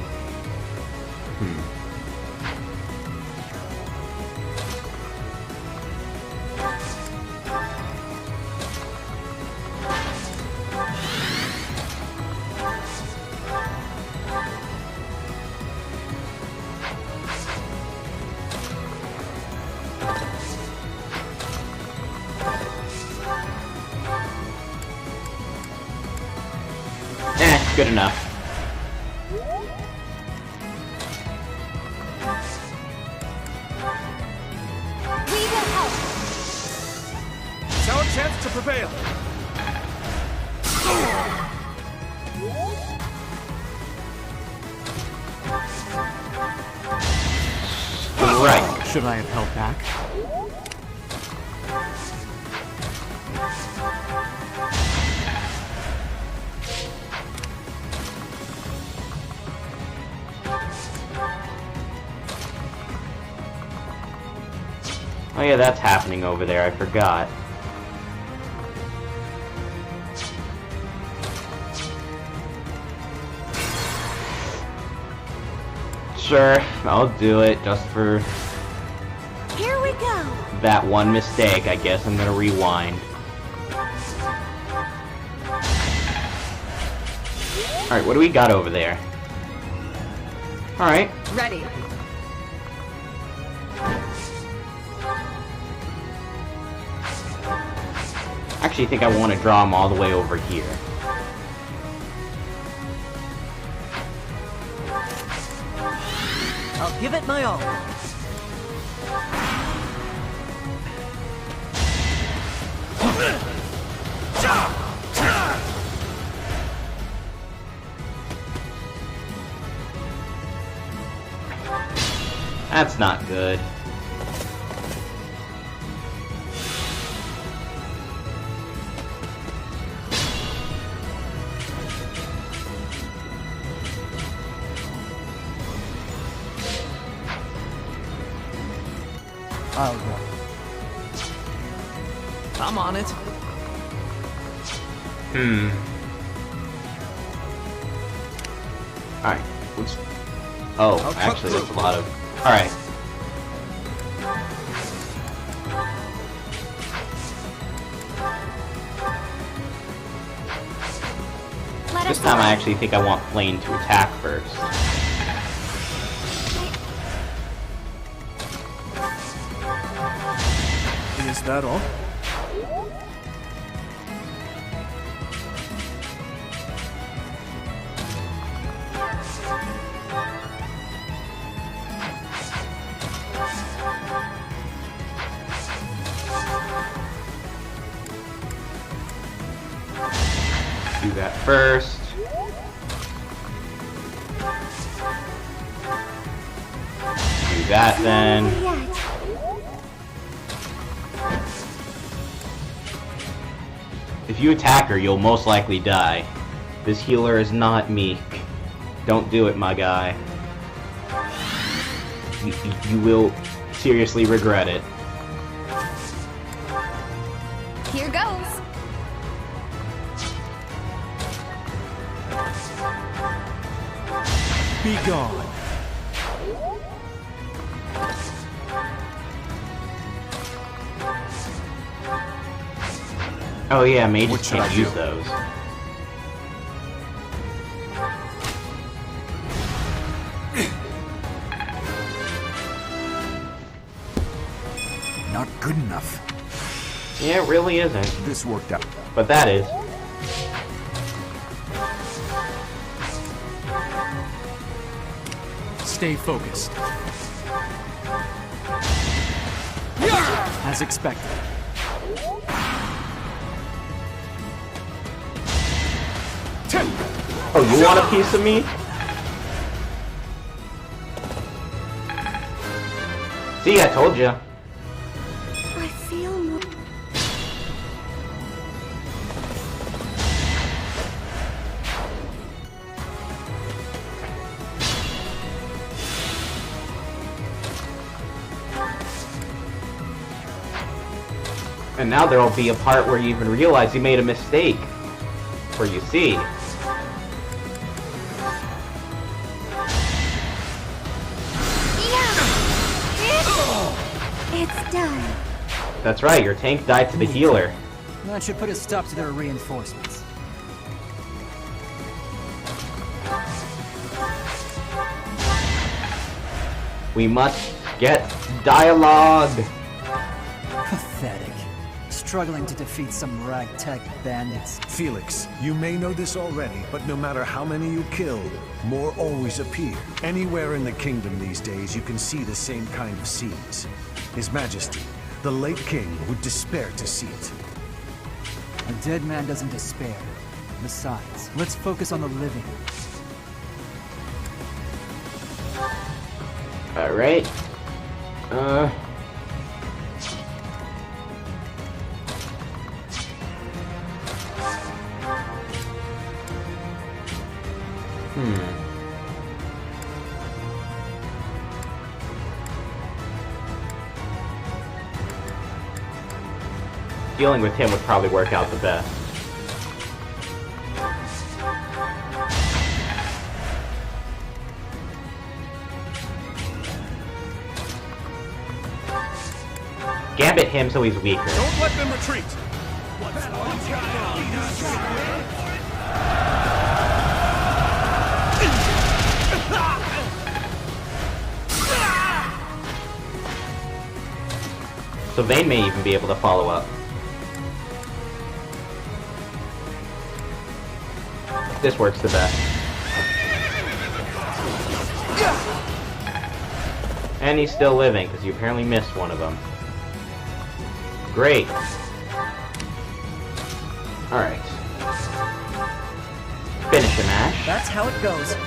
N: good enough.
B: We will help.
D: It's our chance to prevail.
N: Right.
I: Should I have held back?
N: Oh yeah, that's happening over there, I forgot. Sure, I'll do it just for
B: Here we go.
N: that one mistake. I guess I'm gonna rewind. Alright, what do we got over there? Alright.
F: Ready.
N: Actually, I think I want to draw them all the way over here.
W: I'll give it my all.
N: That's not good.
C: I'll go.
A: I'm on it.
N: Alright, let's... Oh, actually, that's a lot of... Alright. This time I actually think I want Flame to attack first.
D: Is that all?
N: Do that first. Do that then. If you attack her, you'll most likely die. This healer is not meek. Don't do it, my guy. You will seriously regret it.
B: Here goes.
D: Be gone.
N: Oh yeah, mages can't use those.
P: Not good enough.
N: Yeah, it really isn't.
P: This worked out.
N: But that is.
A: Stay focused. As expected.
N: Oh, you want a piece of me? See, I told you.
B: I feel more...
N: And now there'll be a part where you even realize you made a mistake. Where you see.
B: It's done.
N: That's right, your tank died to the healer.
C: That should put a stop to their reinforcements.
N: We must get dialogue.
C: Pathetic. struggling to defeat some ragtag bandits.
O: Felix, you may know this already, but no matter how many you killed, more always appear. Anywhere in the kingdom these days, you can see the same kind of scenes. His Majesty, the late king, would despair to see it.
C: A dead man doesn't despair. Besides, let's focus on the living.
N: Alright. Dealing with him would probably work out the best. Gambit him so he's weaker.
D: Don't let them retreat!
N: So Vayne may even be able to follow up. This works the best. And he's still living, because you apparently missed one of them. Great. Alright. Finish him, Ash.
W: That's how it goes.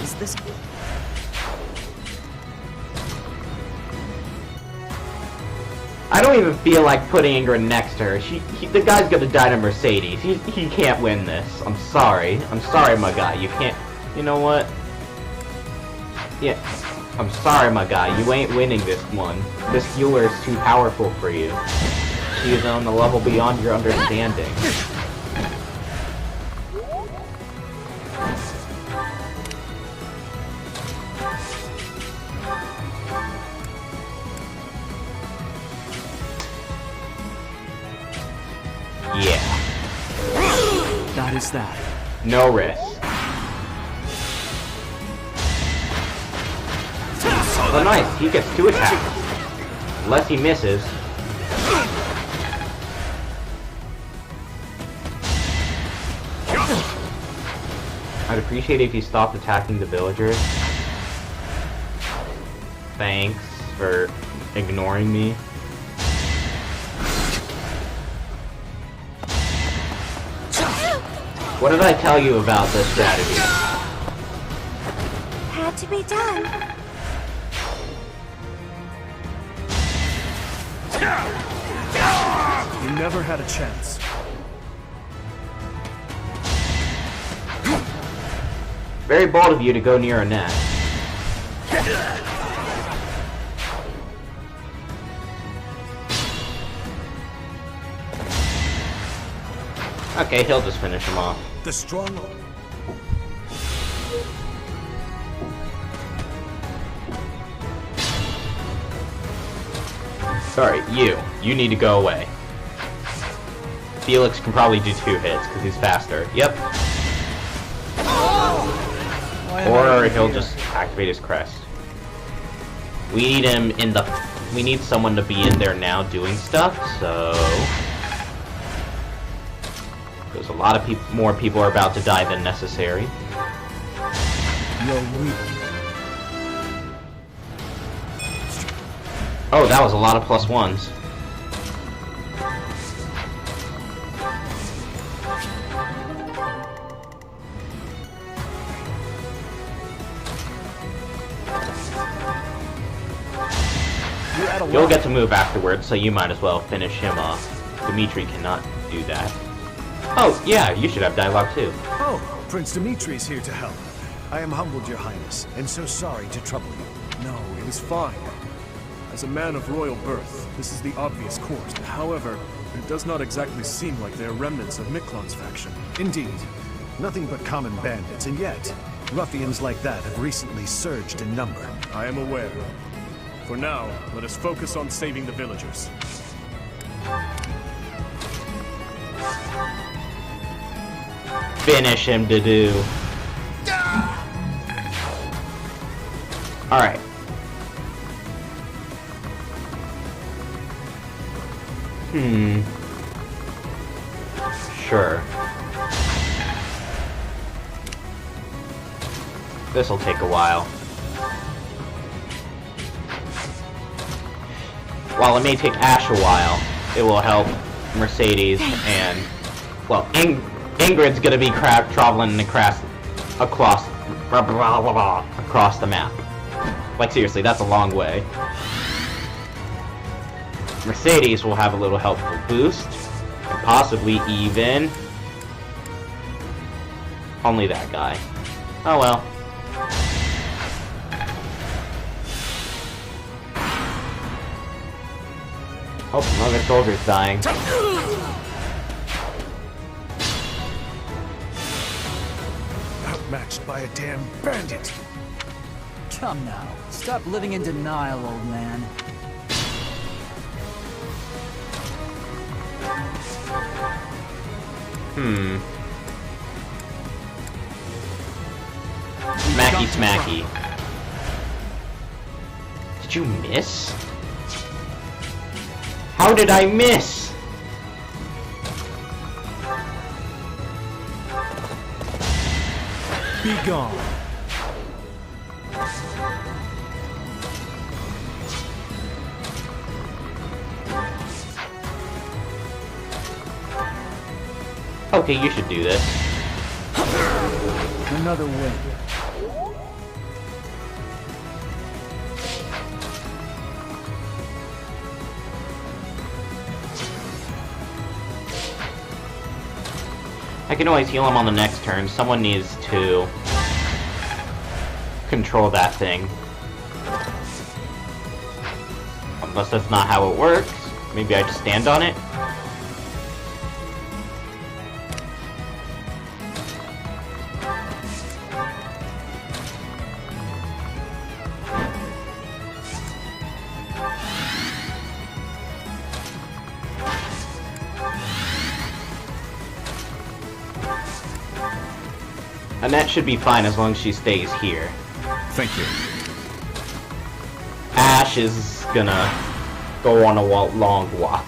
W: Is this...
N: I don't even feel like putting Ingrid next to her. The guy's gonna die to Mercedes. He can't win this. I'm sorry. I'm sorry, my guy. You can't... You know what? Yeah. I'm sorry, my guy. You ain't winning this one. This healer is too powerful for you. She is on a level beyond your understanding. Yeah.
A: That is that.
N: No risk. Oh, nice. He gets 2 attacks. Unless he misses. I'd appreciate it if you stopped attacking the villagers. Thanks for ignoring me. What did I tell you about this strategy?
B: Had to be done.
D: You never had a chance.
N: Very bold of you to go near Annette. Okay, he'll just finish him off.
O: The strong...
N: Sorry, you need to go away. Felix can probably do 2 hits, because he's faster. Yep. Or he'll just activate his crest. We need him in the... We need someone to be in there now doing stuff, so... Because a lot of more people are about to die than necessary.
O: You're weak.
N: Oh, that was a lot of +1s. You'll get to move afterwards, so you might as well finish him off. Dimitri cannot do that. Oh, yeah, you should have dialogue too.
O: Oh, Prince Dimitri's here to help. I am humbled, Your Highness, and so sorry to trouble you.
D: No, it is fine. As a man of royal birth, this is the obvious course. However, it does not exactly seem like they are remnants of Miklon's faction.
O: Indeed. Nothing but common bandits, and yet, ruffians like that have recently surged in number.
D: I am aware. For now, let us focus on saving the villagers.
N: Finish him, Dudu. Alright. Sure. This'll take a while. While it may take Ash a while, it will help Mercedes and, well, Ingrid's gonna be traveling across the map. Like, seriously, that's a long way. Mercedes will have a little helpful boost, and possibly even only that guy. Oh well. Oh, another soldier's dying.
O: Outmatched by a damn bandit.
C: Come now. Stop living in denial, old man.
N: Smacky smacky. Did you miss? How did I miss?
D: Be gone.
N: Okay, you should do this.
C: Another win.
N: I can always heal him on the next turn. Someone needs to control that thing. Unless that's not how it works. Maybe I just stand on it. Annette should be fine as long as she stays here.
P: Thank you.
N: Ash is gonna go on a long walk.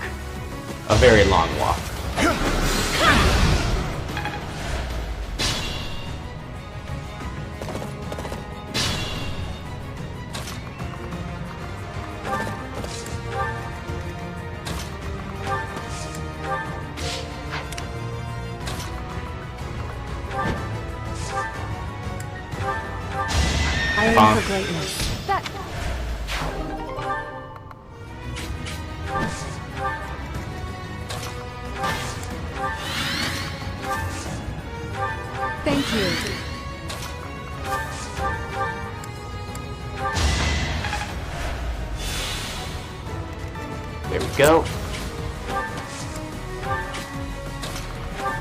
N: A very long walk.
F: I am for greatness. That... Thank you.
N: There we go.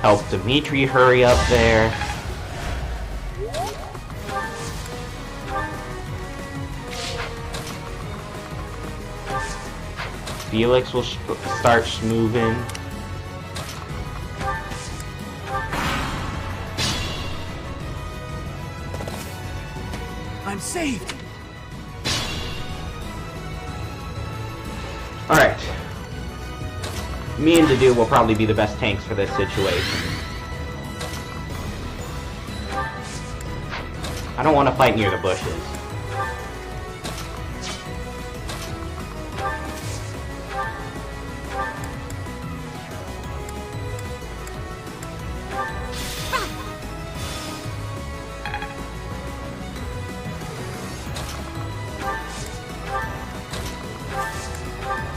N: Help Dimitri hurry up there. Felix will start moving.
A: I'm saved!
N: Alright. Me and Dedu will probably be the best tanks for this situation. I don't want to fight near the bushes.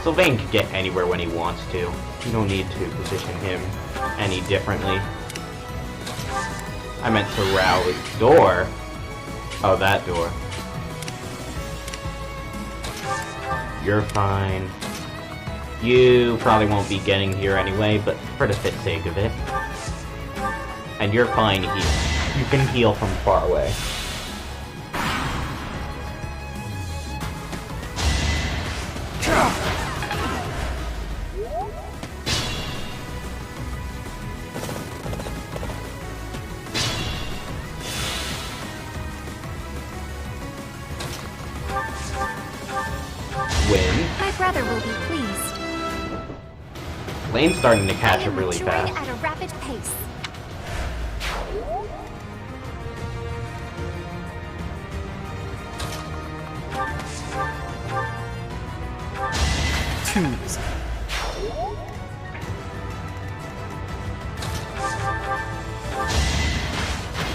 N: Sylvain can get anywhere when he wants to. You don't need to position him any differently. I meant to rally door. Oh, that door. You're fine. You probably won't be getting here anyway, but for the fit sake of it. And you're fine here. You can heal from far away.
B: My brother will be pleased.
N: Lane's starting to catch
B: I
N: up
B: am
N: really
B: maturing
N: fast.
B: at a rapid pace.
C: Twos.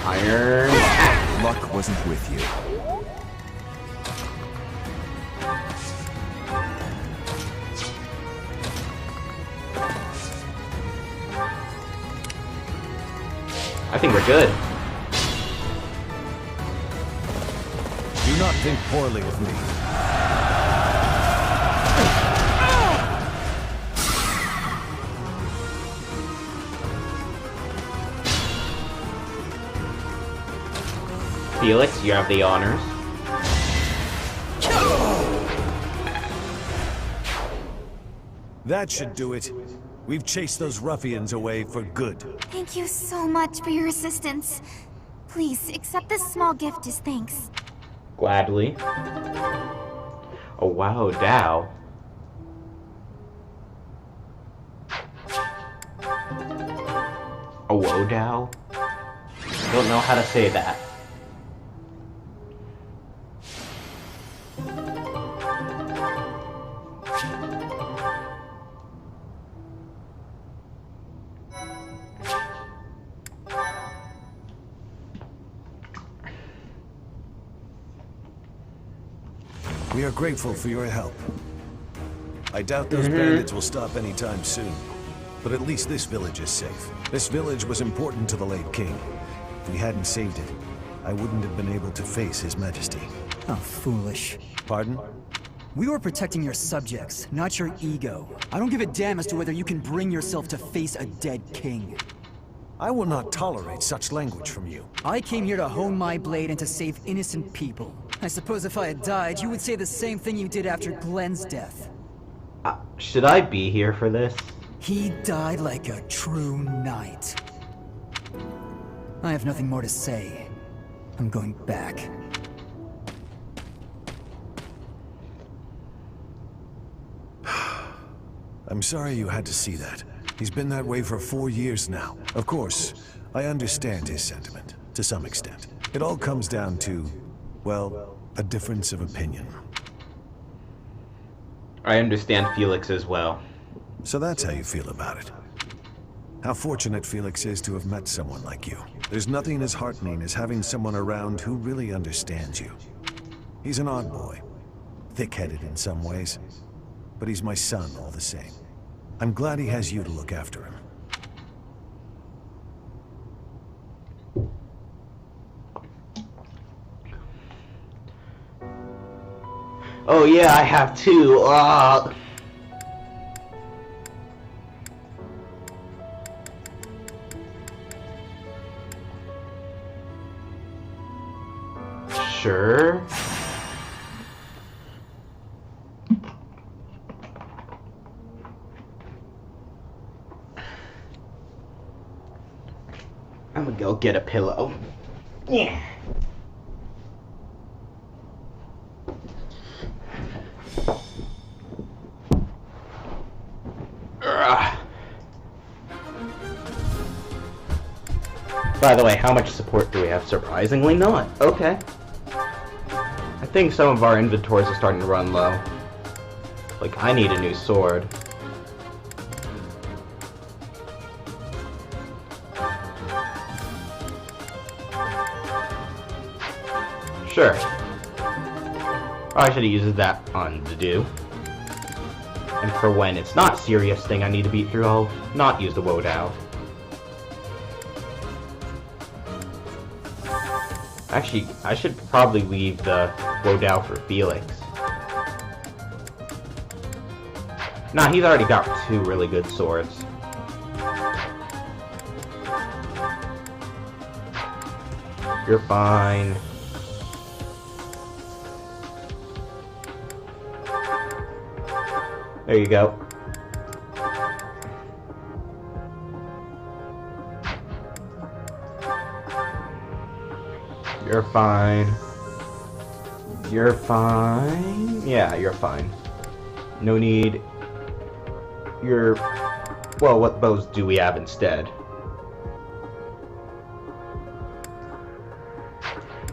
N: Iron.
P: Luck wasn't with you.
N: I think we're good.
O: Do not think poorly of me.
N: Felix, you have the honors.
O: That should do it. We've chased those ruffians away for good.
B: Thank you so much for your assistance. Please, accept this small gift as thanks.
N: Gladly. Oh wow, Dow. Oh whoa, Dow. Don't know how to say that.
O: We are grateful for your help. I doubt those bandits will stop anytime soon. But at least this village is safe. This village was important to the late king. If we hadn't saved it, I wouldn't have been able to face his majesty.
C: How foolish.
O: Pardon?
C: We were protecting your subjects, not your ego. I don't give a damn as to whether you can bring yourself to face a dead king.
O: I will not tolerate such language from you.
C: I came here to hone my blade and to save innocent people. I suppose if I had died, you would say the same thing you did after Glenn's death.
N: Should I be here for this?
C: He died like a true knight. I have nothing more to say. I'm going back.
O: I'm sorry you had to see that. He's been that way for 4 years now. Of course, I understand his sentiment, to some extent. It all comes down to, well, a difference of opinion.
N: I understand Felix as well.
O: So that's how you feel about it. How fortunate Felix is to have met someone like you. There's nothing as heartening as having someone around who really understands you. He's an odd boy, thick-headed in some ways, but he's my son all the same. I'm glad he has you to look after him.
N: Oh yeah, I have two. Sure. I'm gonna go get a pillow. Yeah. By the way, how much support do we have? Surprisingly not. Okay. I think some of our inventories are starting to run low. Like, I need a new sword. Sure. I should have used that on the do. And for when it's not serious thing I need to beat through, I'll not use the Wodow. Actually, I should probably leave the Wodow for Felix. Nah, he's already got 2 really good swords. You're fine. There you go. You're fine. You're fine. Yeah, you're fine. No need. You're Well, what bows do we have instead?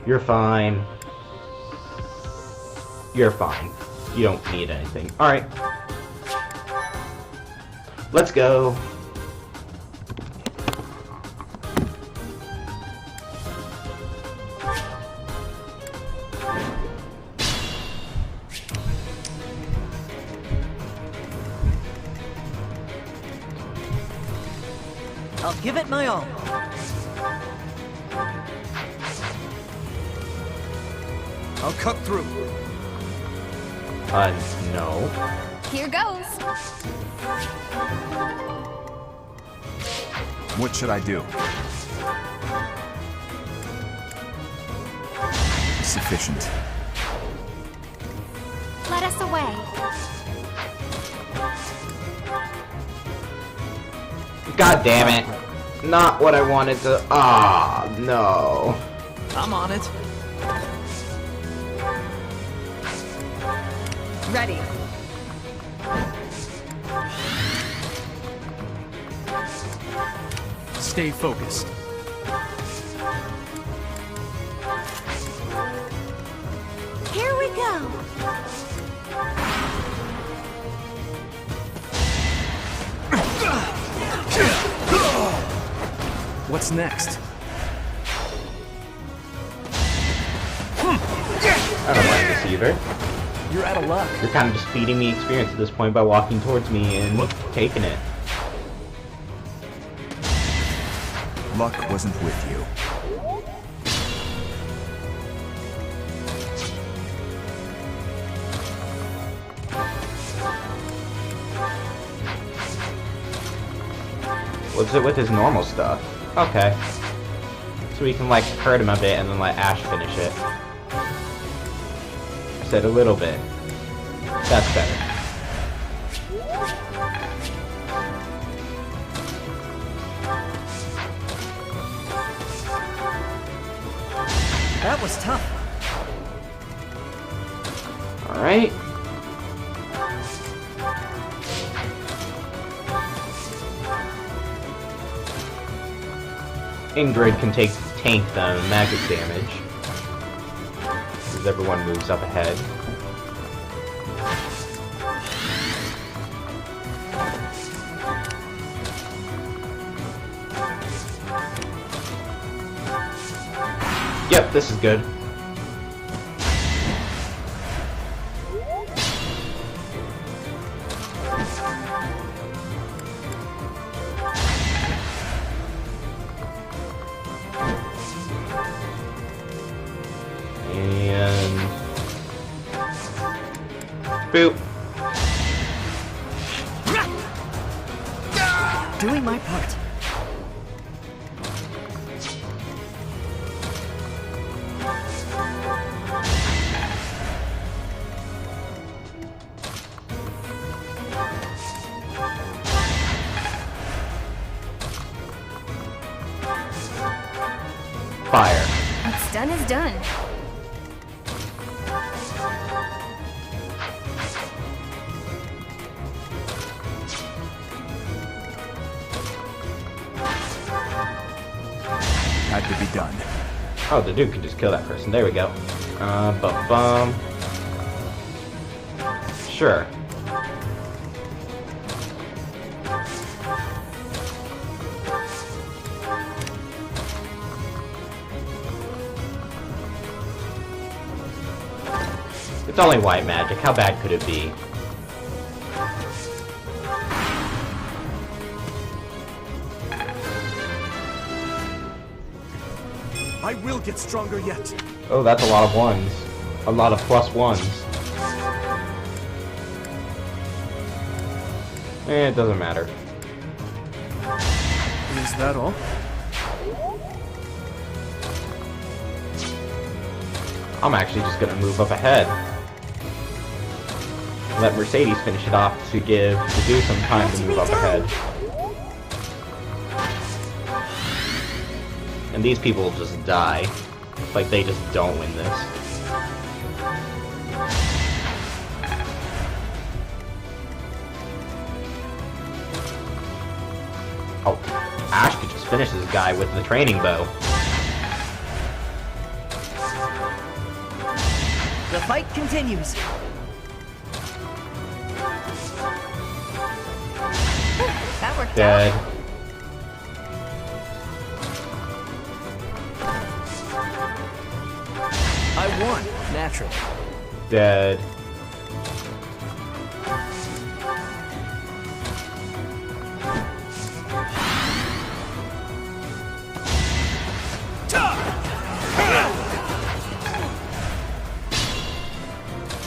N: You're fine. You're fine. You don't need anything. Alright. Let's go.
W: I'll give it my all.
D: I'll cut through.
N: No.
B: Here goes.
P: What should I do? Sufficient.
B: Let us away.
N: God damn it. Not what I wanted to. Ah, no.
A: I'm on it.
F: Ready.
A: Stay focused.
B: Here we go.
A: What's next?
N: I don't like this either.
A: You're out of luck.
N: You're kind of just feeding me experience at this point by walking towards me and taking it.
P: Luck wasn't with you.
N: What's it with his normal stuff? Okay. So we can like hurt him a bit and then let Ash finish it. I said a little bit. That's better.
W: That was tough.
N: Alright. Ingrid can tank the magic damage, as everyone moves up ahead. Yep, this is good. And boop.
W: Doing my part.
N: Fire.
B: What's done is done.
P: Had to be done.
N: Oh, the dude can just kill that person. There we go. Bum. Sure. It's only white magic. How bad could it be?
D: I will get stronger yet.
N: Oh, that's a lot of ones. A lot of plus ones. It doesn't matter.
D: Is that all?
N: I'm actually just gonna move up ahead. Let Mercedes finish it off to give the dude some time to move up ahead. And these people will just die. Like they just don't win this. finish this guy with the training bow.
W: The fight continues.
E: That worked
N: Dead.
E: out.
A: I won, naturally.
N: Dead.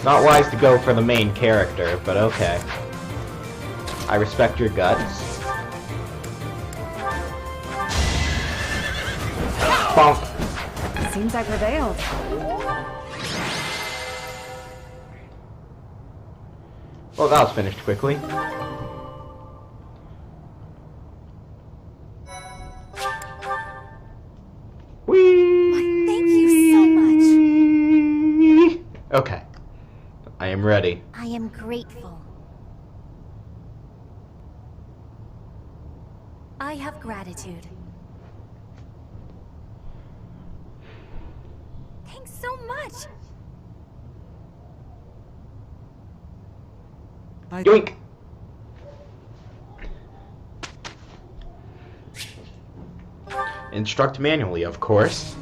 N: Not wise to go for the main character, but okay. I respect your guts. Bonk.
F: Seems I prevailed.
N: Well, that was finished quickly. Whee!
B: Thank you so much.
N: Okay. I am ready.
B: I am grateful. I have gratitude. Thanks so much.
N: Yoink! Instruct manually, of course.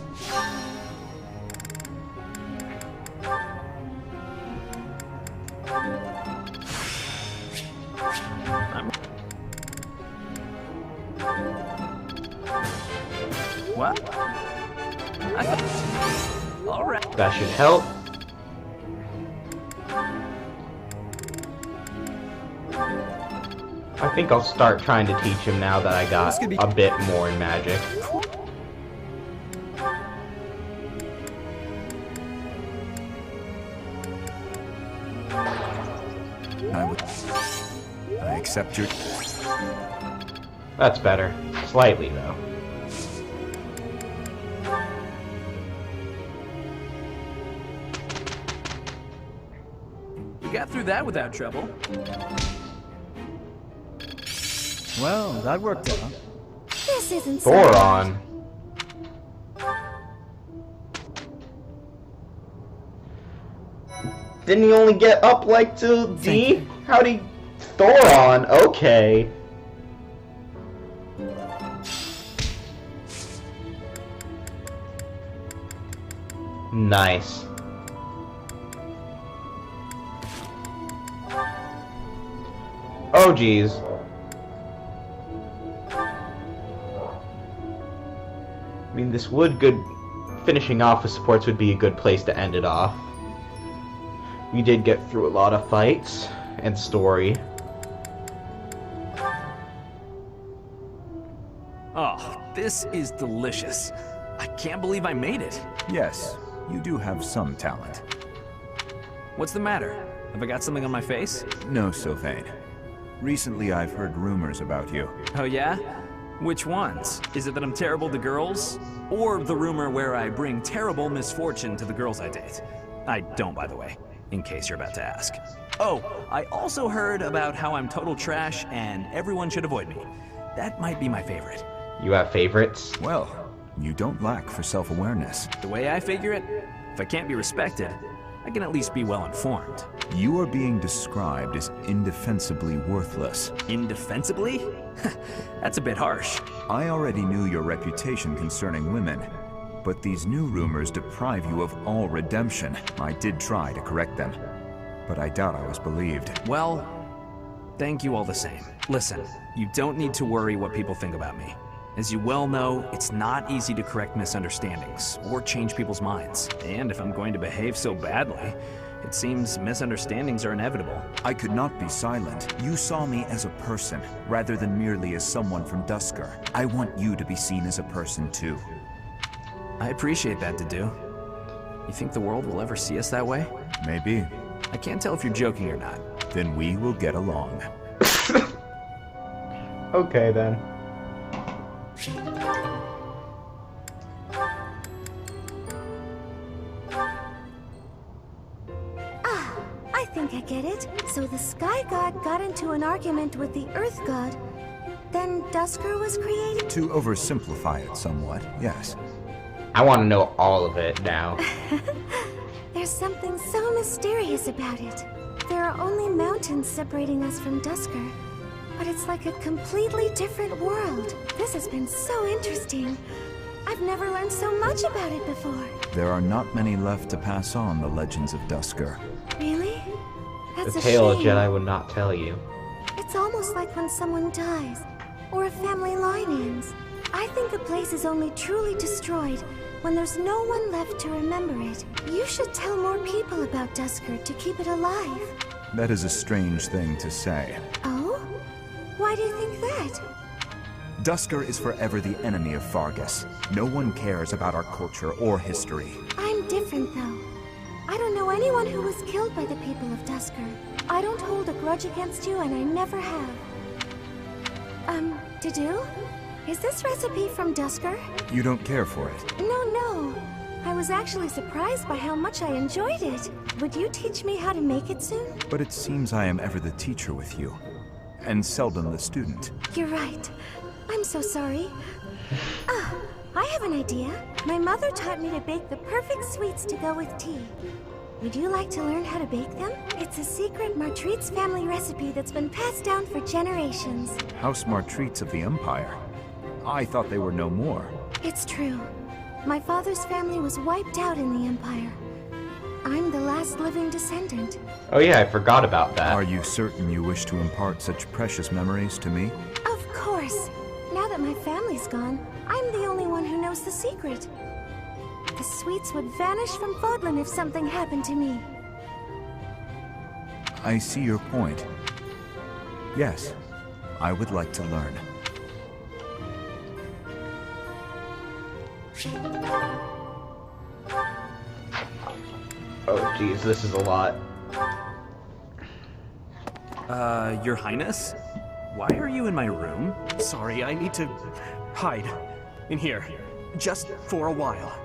A: What? All right.
N: That should help. I think I'll start trying to teach him now that I got a bit more in magic.
P: I accept your...
N: That's better. Slightly, though.
A: You got through that without trouble.
C: Well, that worked out.
B: This isn't
N: Thoron. Didn't he only get up like to D? How'd he... Thoron, okay. Nice. Oh geez. I mean, this would finishing off with supports would be a good place to end it off. We did get through a lot of fights and story.
A: Oh, this is delicious. I can't believe I made it.
P: Yes, you do have some talent.
A: What's the matter? Have I got something on my face?
P: No, Sylvain. Recently I've heard rumors about you.
A: Oh yeah? Which ones? Is it that I'm terrible to girls? Or the rumor where I bring terrible misfortune to the girls I date? I don't, by the way, in case you're about to ask. Oh, I also heard about how I'm total trash and everyone should avoid me. That might be my favorite.
N: You have favorites?
P: Well, you don't lack for self-awareness.
A: The way I figure it, if I can't be respected, I can at least be well informed.
P: You are being described as indefensibly worthless.
A: Indefensibly? That's a bit harsh.
P: I already knew your reputation concerning women, but these new rumors deprive you of all redemption. I did try to correct them, but I doubt I was believed.
A: Well, thank you all the same. Listen, you don't need to worry what people think about me. As you well know, it's not easy to correct misunderstandings or change people's minds. And if I'm going to behave so badly, it seems misunderstandings are inevitable.
P: I could not be silent. You saw me as a person, rather than merely as someone from Dusker. I want you to be seen as a person, too.
A: I appreciate that, Dedu. You think the world will ever see us that way?
P: Maybe.
A: I can't tell if you're joking or not.
P: Then we will get along.
N: Okay, then.
B: I think I get it. So the Sky God got into an argument with the Earth God, Then Dusker was created?
P: To oversimplify it somewhat, yes.
N: I want to know all of it now.
B: There's something so mysterious about it. There are only mountains separating us from Dusker, but it's like a completely different world. This has been so interesting. I've never learned so much about it before.
P: There are not many left to pass on the legends of Dusker.
B: Really? That's
N: The
B: a
N: tale a
B: shame.
N: Jedi would not tell you.
B: It's almost like when someone dies, or a family line ends. I think a place is only truly destroyed when there's no one left to remember it. You should tell more people about Dusker to keep it alive.
P: That is a strange thing to say.
B: Oh? Why do you think that?
P: Dusker is forever the enemy of Fargus. No one cares about our culture or history.
B: I'm different, though. I don't know anyone who was killed by the people of Dusker. I don't hold a grudge against you, and I never have. Did you? Is this recipe from Dusker?
P: You don't care for it.
B: No. I was actually surprised by how much I enjoyed it. Would you teach me how to make it soon?
P: But it seems I am ever the teacher with you, and seldom the student.
B: You're right. I'm so sorry. I have an idea. My mother taught me to bake the perfect sweets to go with tea. Would you like to learn how to bake them? It's a secret Martritz family recipe that's been passed down for generations.
P: House Martritz of the Empire. I thought they were no more.
B: It's true. My father's family was wiped out in the Empire. I'm the last living descendant.
N: Oh yeah, I forgot about that.
P: Are you certain you wish to impart such precious memories to me?
B: Of course. Now that my family's gone, I'm the only one who knows the secret. The sweets would vanish from Fodlan if something happened to me.
P: I see your point. Yes, I would like to learn.
N: Oh geez, this is a lot.
A: Your Highness? Why are you in my room?
D: Sorry, I need to hide in here, just for a while.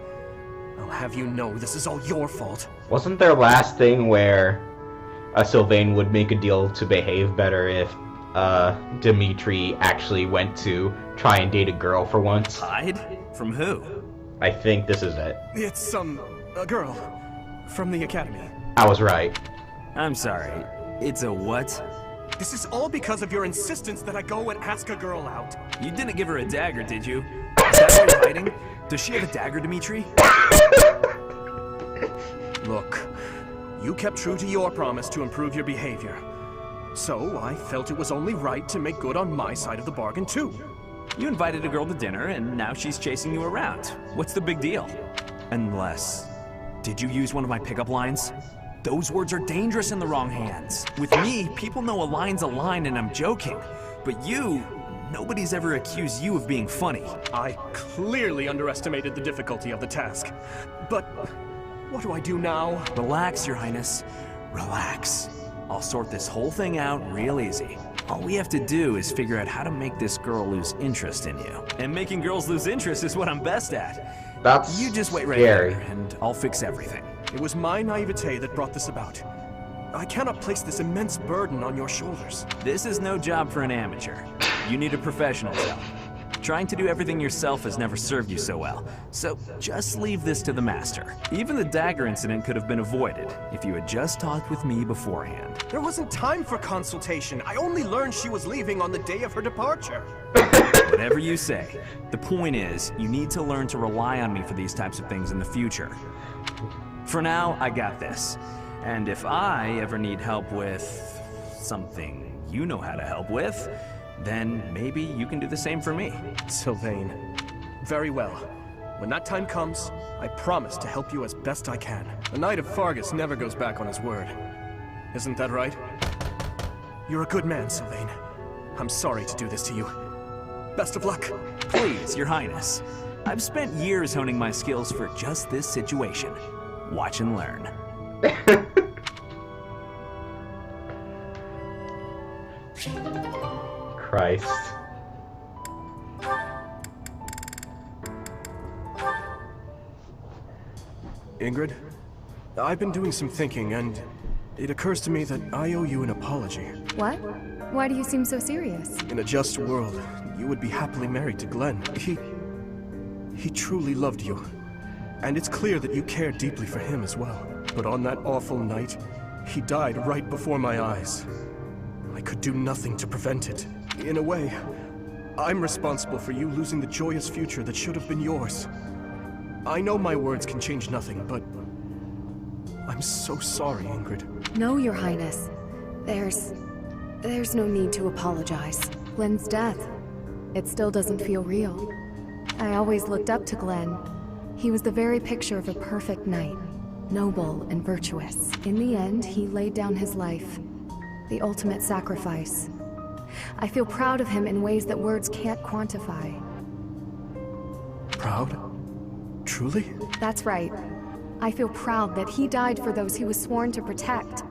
D: I'll have you know this is all your fault.
N: Wasn't their last thing where Sylvain would make a deal to behave better if Dimitri actually went to try and date a girl for once?
A: Hide? From who?
N: I think this is it.
D: It's a girl from the academy.
N: I was right.
A: I'm sorry. It's a what?
D: This is all because of your insistence that I go and ask a girl out.
A: You didn't give her a dagger, did you? Is that why you're hiding? Does she have a dagger, Dimitri?
D: Look, you kept true to your promise to improve your behavior. So I felt it was only right to make good on my side of the bargain, too.
A: You invited a girl to dinner, and now she's chasing you around. What's the big deal? Unless... Did you use one of my pickup lines? Those words are dangerous in the wrong hands. With me, people know a line's a line and I'm joking. But you... Nobody's ever accused you of being funny.
D: I clearly underestimated the difficulty of the task. But what do I do now?
A: Relax, Your Highness. Relax. I'll sort this whole thing out real easy. All we have to do is figure out how to make this girl lose interest in you. And making girls lose interest is what I'm best at.
N: That's
A: You just wait right
N: scary.
A: there, and I'll fix everything.
D: It was my naivete that brought this about. I cannot place this immense burden on your shoulders.
A: This is no job for an amateur. You need a professional's help. Trying to do everything yourself has never served you so well, so just leave this to the master. Even the dagger incident could have been avoided if you had just talked with me beforehand.
D: There wasn't time for consultation. I only learned she was leaving on the day of her departure.
A: Whatever you say. The point is, you need to learn to rely on me for these types of things in the future. For now, I got this. And if I ever need help with something you know how to help with, then maybe you can do the same for me.
D: Sylvain. Very well. When that time comes, I promise to help you as best I can. The Knight of Fargus never goes back on his word. Isn't that right? You're a good man, Sylvain. I'm sorry to do this to you. Best of luck.
A: Please, Your Highness. I've spent years honing my skills for just this situation. Watch and learn.
N: Christ.
D: Ingrid, I've been doing some thinking, and it occurs to me that I owe you an apology.
G: What?
F: Why do you seem so serious?
D: In a just world, you would be happily married to Glenn. He truly loved you. And it's clear that you care deeply for him as well. But on that awful night, he died right before my eyes. I could do nothing to prevent it. In a way, I'm responsible for you losing the joyous future that should have been yours. I know my words can change nothing, but I'm so sorry, Ingrid.
G: No, Your Highness. There's no need to apologize. Glenn's death, it still doesn't feel real. I always looked up to Glenn. He was the very picture of a perfect knight, noble and virtuous. In the end, he laid down his life, the ultimate sacrifice. I feel proud of him in ways that words can't quantify.
D: Proud? Truly?
G: That's right. I feel proud that he died for those he was sworn to protect.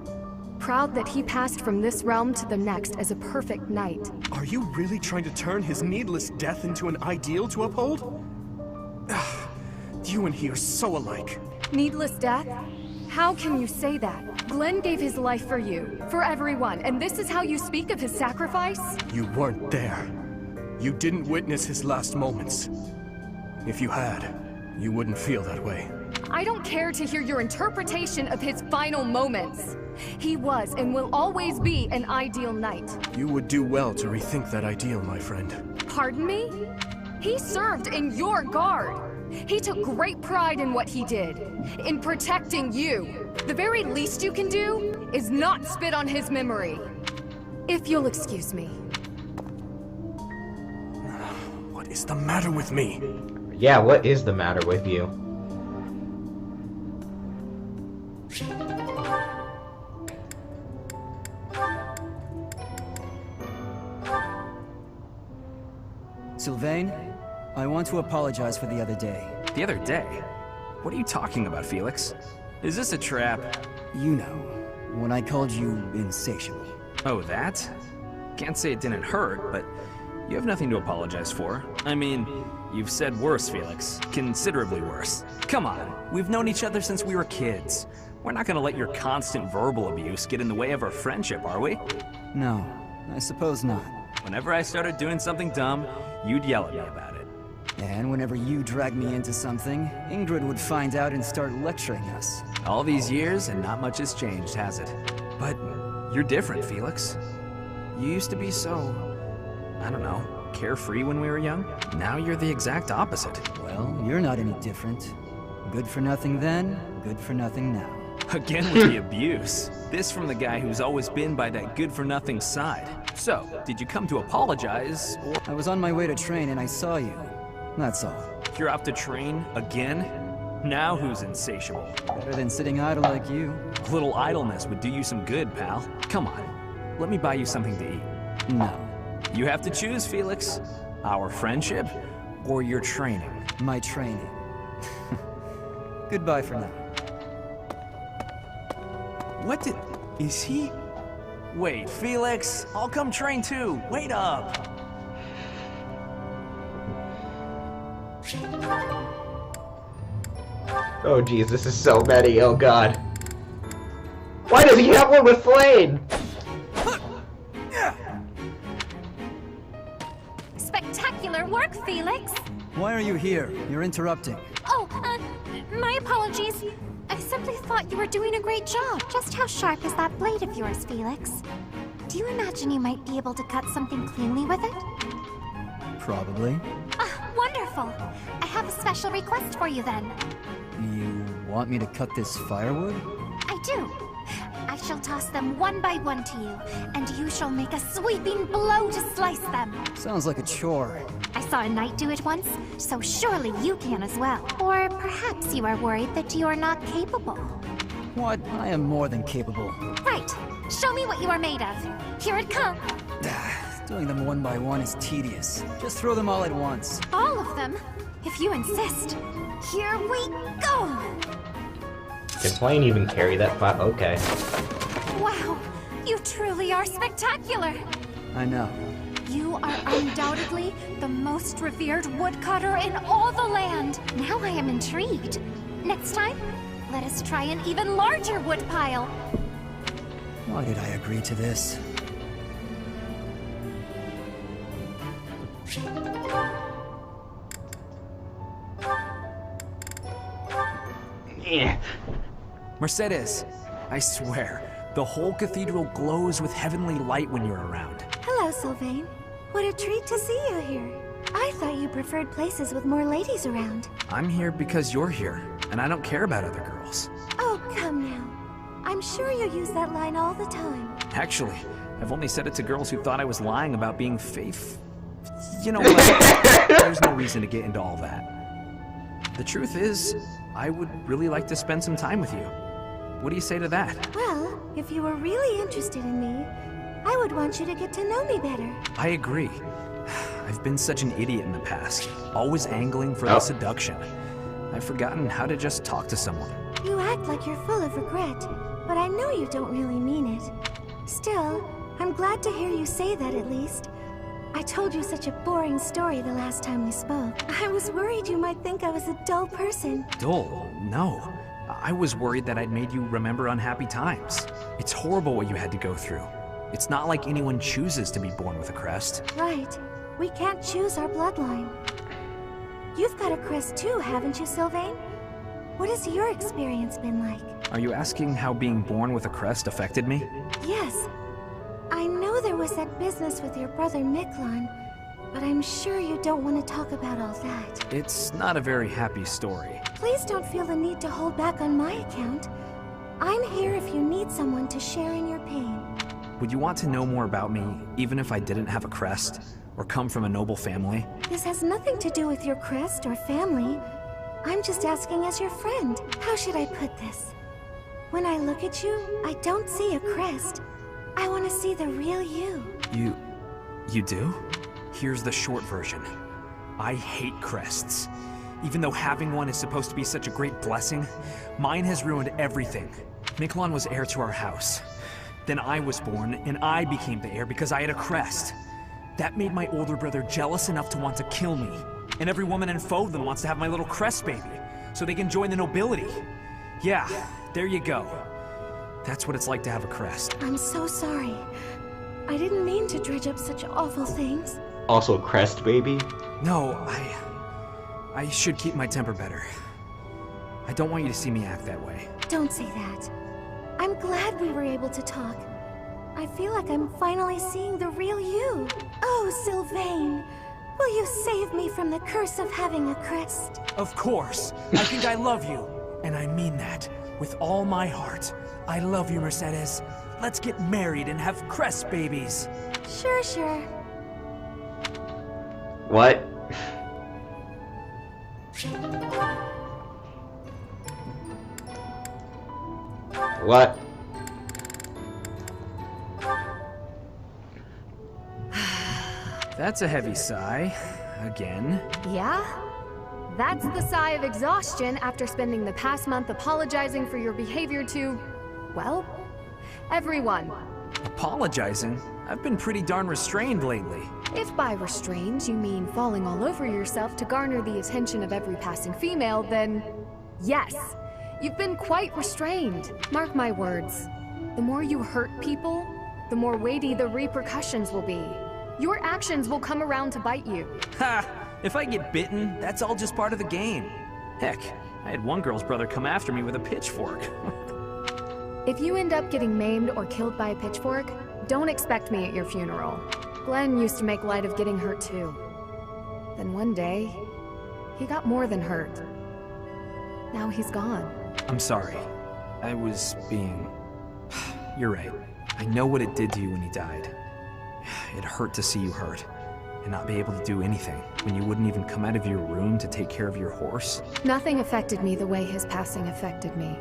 G: Proud that he passed from this realm to the next as a perfect knight.
D: Are you really trying to turn his needless death into an ideal to uphold? You and he are so alike.
F: Needless death? How can you say that? Glenn gave his life for you, for everyone, and this is how you speak of his sacrifice?
D: You weren't there. You didn't witness his last moments. If you had, you wouldn't feel that way.
F: I don't care to hear your interpretation of his final moments. He was and will always be an ideal knight.
D: You would do well to rethink that ideal, my friend.
F: Pardon me? He served in your guard. He took great pride in what he did, in protecting you. The very least you can do is not spit on his memory. If you'll excuse me.
D: What is the matter with me?
N: Yeah, what is the matter with you?
C: Sylvain, I want to apologize for the other day.
A: The other day? What are you talking about, Felix? Is this a trap?
C: You know, when I called you insatiable.
A: Oh, that? Can't say it didn't hurt, but you have nothing to apologize for. I mean, you've said worse, Felix. Considerably worse. Come on, we've known each other since we were kids. We're not gonna let your constant verbal abuse get in the way of our friendship, are we?
C: No, I suppose not.
A: Whenever I started doing something dumb, you'd yell at me about it.
C: And whenever you dragged me into something, Ingrid would find out and start lecturing us.
A: All these years, and not much has changed, has it? But you're different, Felix. You used to be so, I don't know, carefree when we were young. Now you're the exact opposite.
C: Well, you're not any different. Good for nothing then, good for nothing now.
A: Again with the abuse. This from the guy who's always been by that good-for-nothing side. So, did you come to apologize, or...
C: I was on my way to train and I saw you. That's all.
A: You're off to train again? Now who's insatiable?
C: Better than sitting idle like you.
A: A little idleness would do you some good, pal. Come on, let me buy you something to eat.
C: No.
A: You have to choose, Felix. Our friendship, or your training.
C: My training. Goodbye for now.
A: What did... is he... Wait, Felix, I'll come train too. Wait up.
N: Oh geez, this is so many, oh god. Why does he have one with flame?
B: Spectacular work, Felix!
C: Why are you here? You're interrupting.
B: Oh, my apologies. I simply thought you were doing a great job. Just how sharp is that blade of yours, Felix? Do you imagine you might be able to cut something cleanly with it?
C: Probably.
B: Ah, wonderful. I have a special request for you then.
C: You want me to cut this firewood?
B: I do. I shall toss them one by one to you, and you shall make a sweeping blow to slice them.
C: Sounds like a chore.
B: I saw a knight do it once, so surely you can as well. Or perhaps you are worried that you are not capable.
C: What? I am more than capable.
B: Right. Show me what you are made of. Here it comes.
C: Doing them one by one is tedious. Just throw them all at once.
B: All of them? If you insist. Here we go!
N: Can Plane even carry that fire? Okay.
B: Wow, you truly are spectacular!
C: I know.
B: You are undoubtedly the most revered woodcutter in all the land. Now I am intrigued. Next time, let us try an even larger woodpile.
C: Why did I agree to this?
N: Yeah.
A: Mercedes, I swear, the whole cathedral glows with heavenly light when you're around.
B: Hello, Sylvain. What a treat to see you here. I thought you preferred places with more ladies around.
A: I'm here because you're here, and I don't care about other girls.
B: Oh, come now. I'm sure you use that line all the time.
A: Actually, I've only said it to girls who thought I was lying about being faithful. You know what? There's no reason to get into all that. The truth is, I would really like to spend some time with you. What do you say to that?
B: Well, if you were really interested in me, I would want you to get to know me better.
A: I agree. I've been such an idiot in the past, always angling for the seduction. I've forgotten how to just talk to someone.
B: You act like you're full of regret, but I know you don't really mean it. Still, I'm glad to hear you say that at least. I told you such a boring story the last time we spoke. I was worried you might think I was a dull person.
A: Dull? No. I was worried that I'd made you remember unhappy times. It's horrible what you had to go through. It's not like anyone chooses to be born with a crest.
B: Right. We can't choose our bloodline. You've got a crest too, haven't you, Sylvain? What has your experience been like?
A: Are you asking how being born with a crest affected me?
B: Yes. I know there was that business with your brother Miklon, but I'm sure you don't want to talk about all that.
A: It's not a very happy story.
B: Please don't feel the need to hold back on my account. I'm here if you need someone to share in your pain.
A: Would you want to know more about me, even if I didn't have a crest, or come from a noble family?
B: This has nothing to do with your crest or family. I'm just asking as your friend. How should I put this? When I look at you, I don't see a crest. I want to see the real you.
A: You do? Here's the short version. I hate crests. Even though having one is supposed to be such a great blessing, mine has ruined everything. Miklon was heir to our house. Then I was born, and I became the heir because I had a crest. That made my older brother jealous enough to want to kill me. And every woman in Fovden wants to have my little crest baby, so they can join the nobility. Yeah, there you go. That's what it's like to have a crest.
B: I'm so sorry. I didn't mean to dredge up such awful things.
N: Also crest baby?
A: No, I should keep my temper better. I don't want you to see me act that way.
B: Don't say that. I'm glad we were able to talk. I feel like I'm finally seeing the real you. Oh, Sylvain, will you save me from the curse of having a crest?
A: Of course. I think I love you. And I mean that. With all my heart. I love you, Mercedes. Let's get married and have crest babies.
B: Sure.
N: What? What?
A: That's a heavy sigh. Again.
F: Yeah? That's the sigh of exhaustion after spending the past month apologizing for your behavior to, well, everyone.
A: Apologizing? I've been pretty darn restrained lately.
F: If by restrained you mean falling all over yourself to garner the attention of every passing female, then yes, you've been quite restrained. Mark my words. The more you hurt people, the more weighty the repercussions will be. Your actions will come around to bite you.
A: Ha! If I get bitten, that's all just part of the game. Heck, I had one girl's brother come after me with a pitchfork.
F: If you end up getting maimed or killed by a pitchfork, don't expect me at your funeral. Glenn used to make light of getting hurt too. Then one day, he got more than hurt. Now he's gone.
A: I'm sorry. I was being... You're right. I know what it did to you when he died. It hurt to see you hurt, and not be able to do anything, when you wouldn't even come out of your room to take care of your horse.
F: Nothing affected me the way his passing affected me.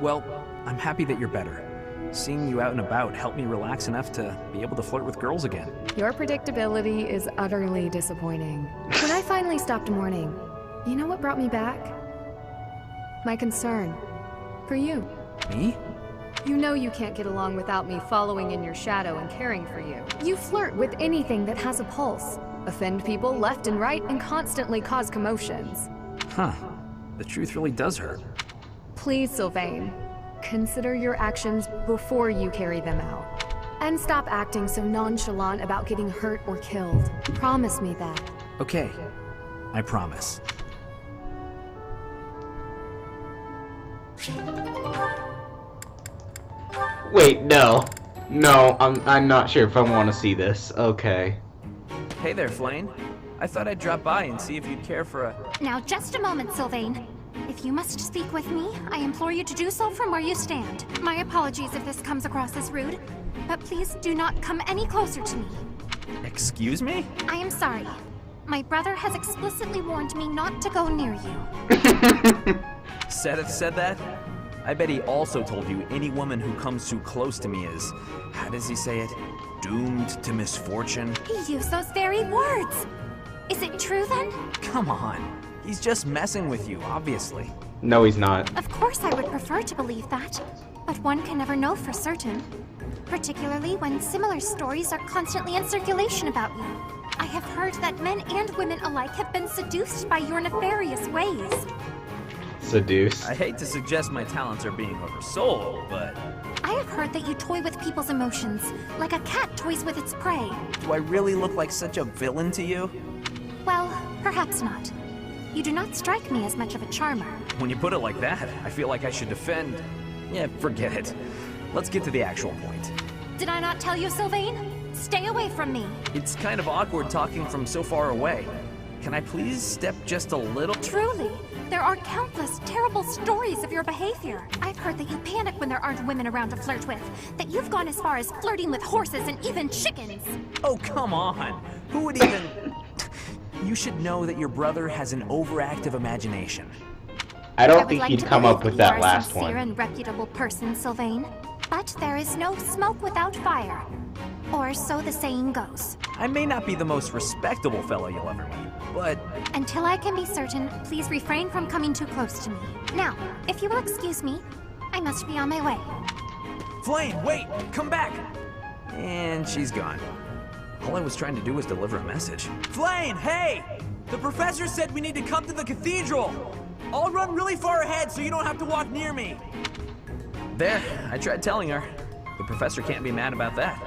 A: Well, I'm happy that you're better. Seeing you out and about helped me relax enough to be able to flirt with girls again.
F: Your predictability is utterly disappointing. When I finally stopped mourning, you know what brought me back? My concern. For you.
A: Me?
F: You know you can't get along without me following in your shadow and caring for you. You flirt with anything that has a pulse, offend people left and right, and constantly cause commotions.
A: Huh. The truth really does hurt.
F: Please, Sylvain, consider your actions before you carry them out. And stop acting so nonchalant about getting hurt or killed. Promise me that.
A: Okay, I promise.
N: Wait, no. No, I'm not sure if I want to see this. Okay.
A: Hey there, Flane. I thought I'd drop by and see if you'd care for a...
E: Now, just a moment, Sylvain. If you must speak with me, I implore you to do so from where you stand. My apologies if this comes across as rude, but please do not come any closer to me.
A: Excuse me?
E: I am sorry. My brother has explicitly warned me not to go near you.
A: Seth said that? I bet he also told you any woman who comes too close to me is, how does he say it? Doomed to misfortune?
E: He used those very words. Is it true then?
A: Come on. He's just messing with you, obviously.
N: No, he's not.
E: Of course I would prefer to believe that, but one can never know for certain. Particularly when similar stories are constantly in circulation about you. I have heard that men and women alike have been seduced by your nefarious ways.
N: Seduced?
A: I hate to suggest my talents are being oversold, but...
E: I have heard that you toy with people's emotions, like a cat toys with its prey.
A: Do I really look like such a villain to you?
E: Well, perhaps not. You do not strike me as much of a charmer.
A: When you put it like that, I feel like I should defend... Yeah, forget it. Let's get to the actual point.
E: Did I not tell you, Sylvain? Stay away from me.
A: It's kind of awkward talking from so far away. Can I please step just a little?
E: Truly, there are countless terrible stories of your behavior. I've heard that you panic when there aren't women around to flirt with, that you've gone as far as flirting with horses and even chickens.
A: Oh, come on. Who would even... You should know that your brother has an overactive imagination.
N: I don't think he'd come up with that last one.
E: You are a sincere and reputable person, Sylvain. But there is no smoke without fire. Or so the saying goes.
A: I may not be the most respectable fellow you'll ever meet, but...
E: Until I can be certain, please refrain from coming too close to me. Now, if you will excuse me, I must be on my way.
A: Flame, wait! Come back! And she's gone. All I was trying to do was deliver a message. Flame, hey! The professor said we need to come to the cathedral! I'll run really far ahead so you don't have to walk near me. There, I tried telling her. The professor can't be mad about that.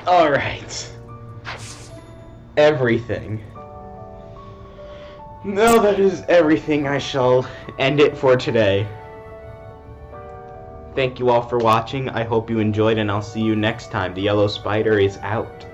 N: Alright. Everything. No, that is everything. I shall end it for today. Thank you all for watching. I hope you enjoyed, and I'll see you next time. The Yellow Spider is out.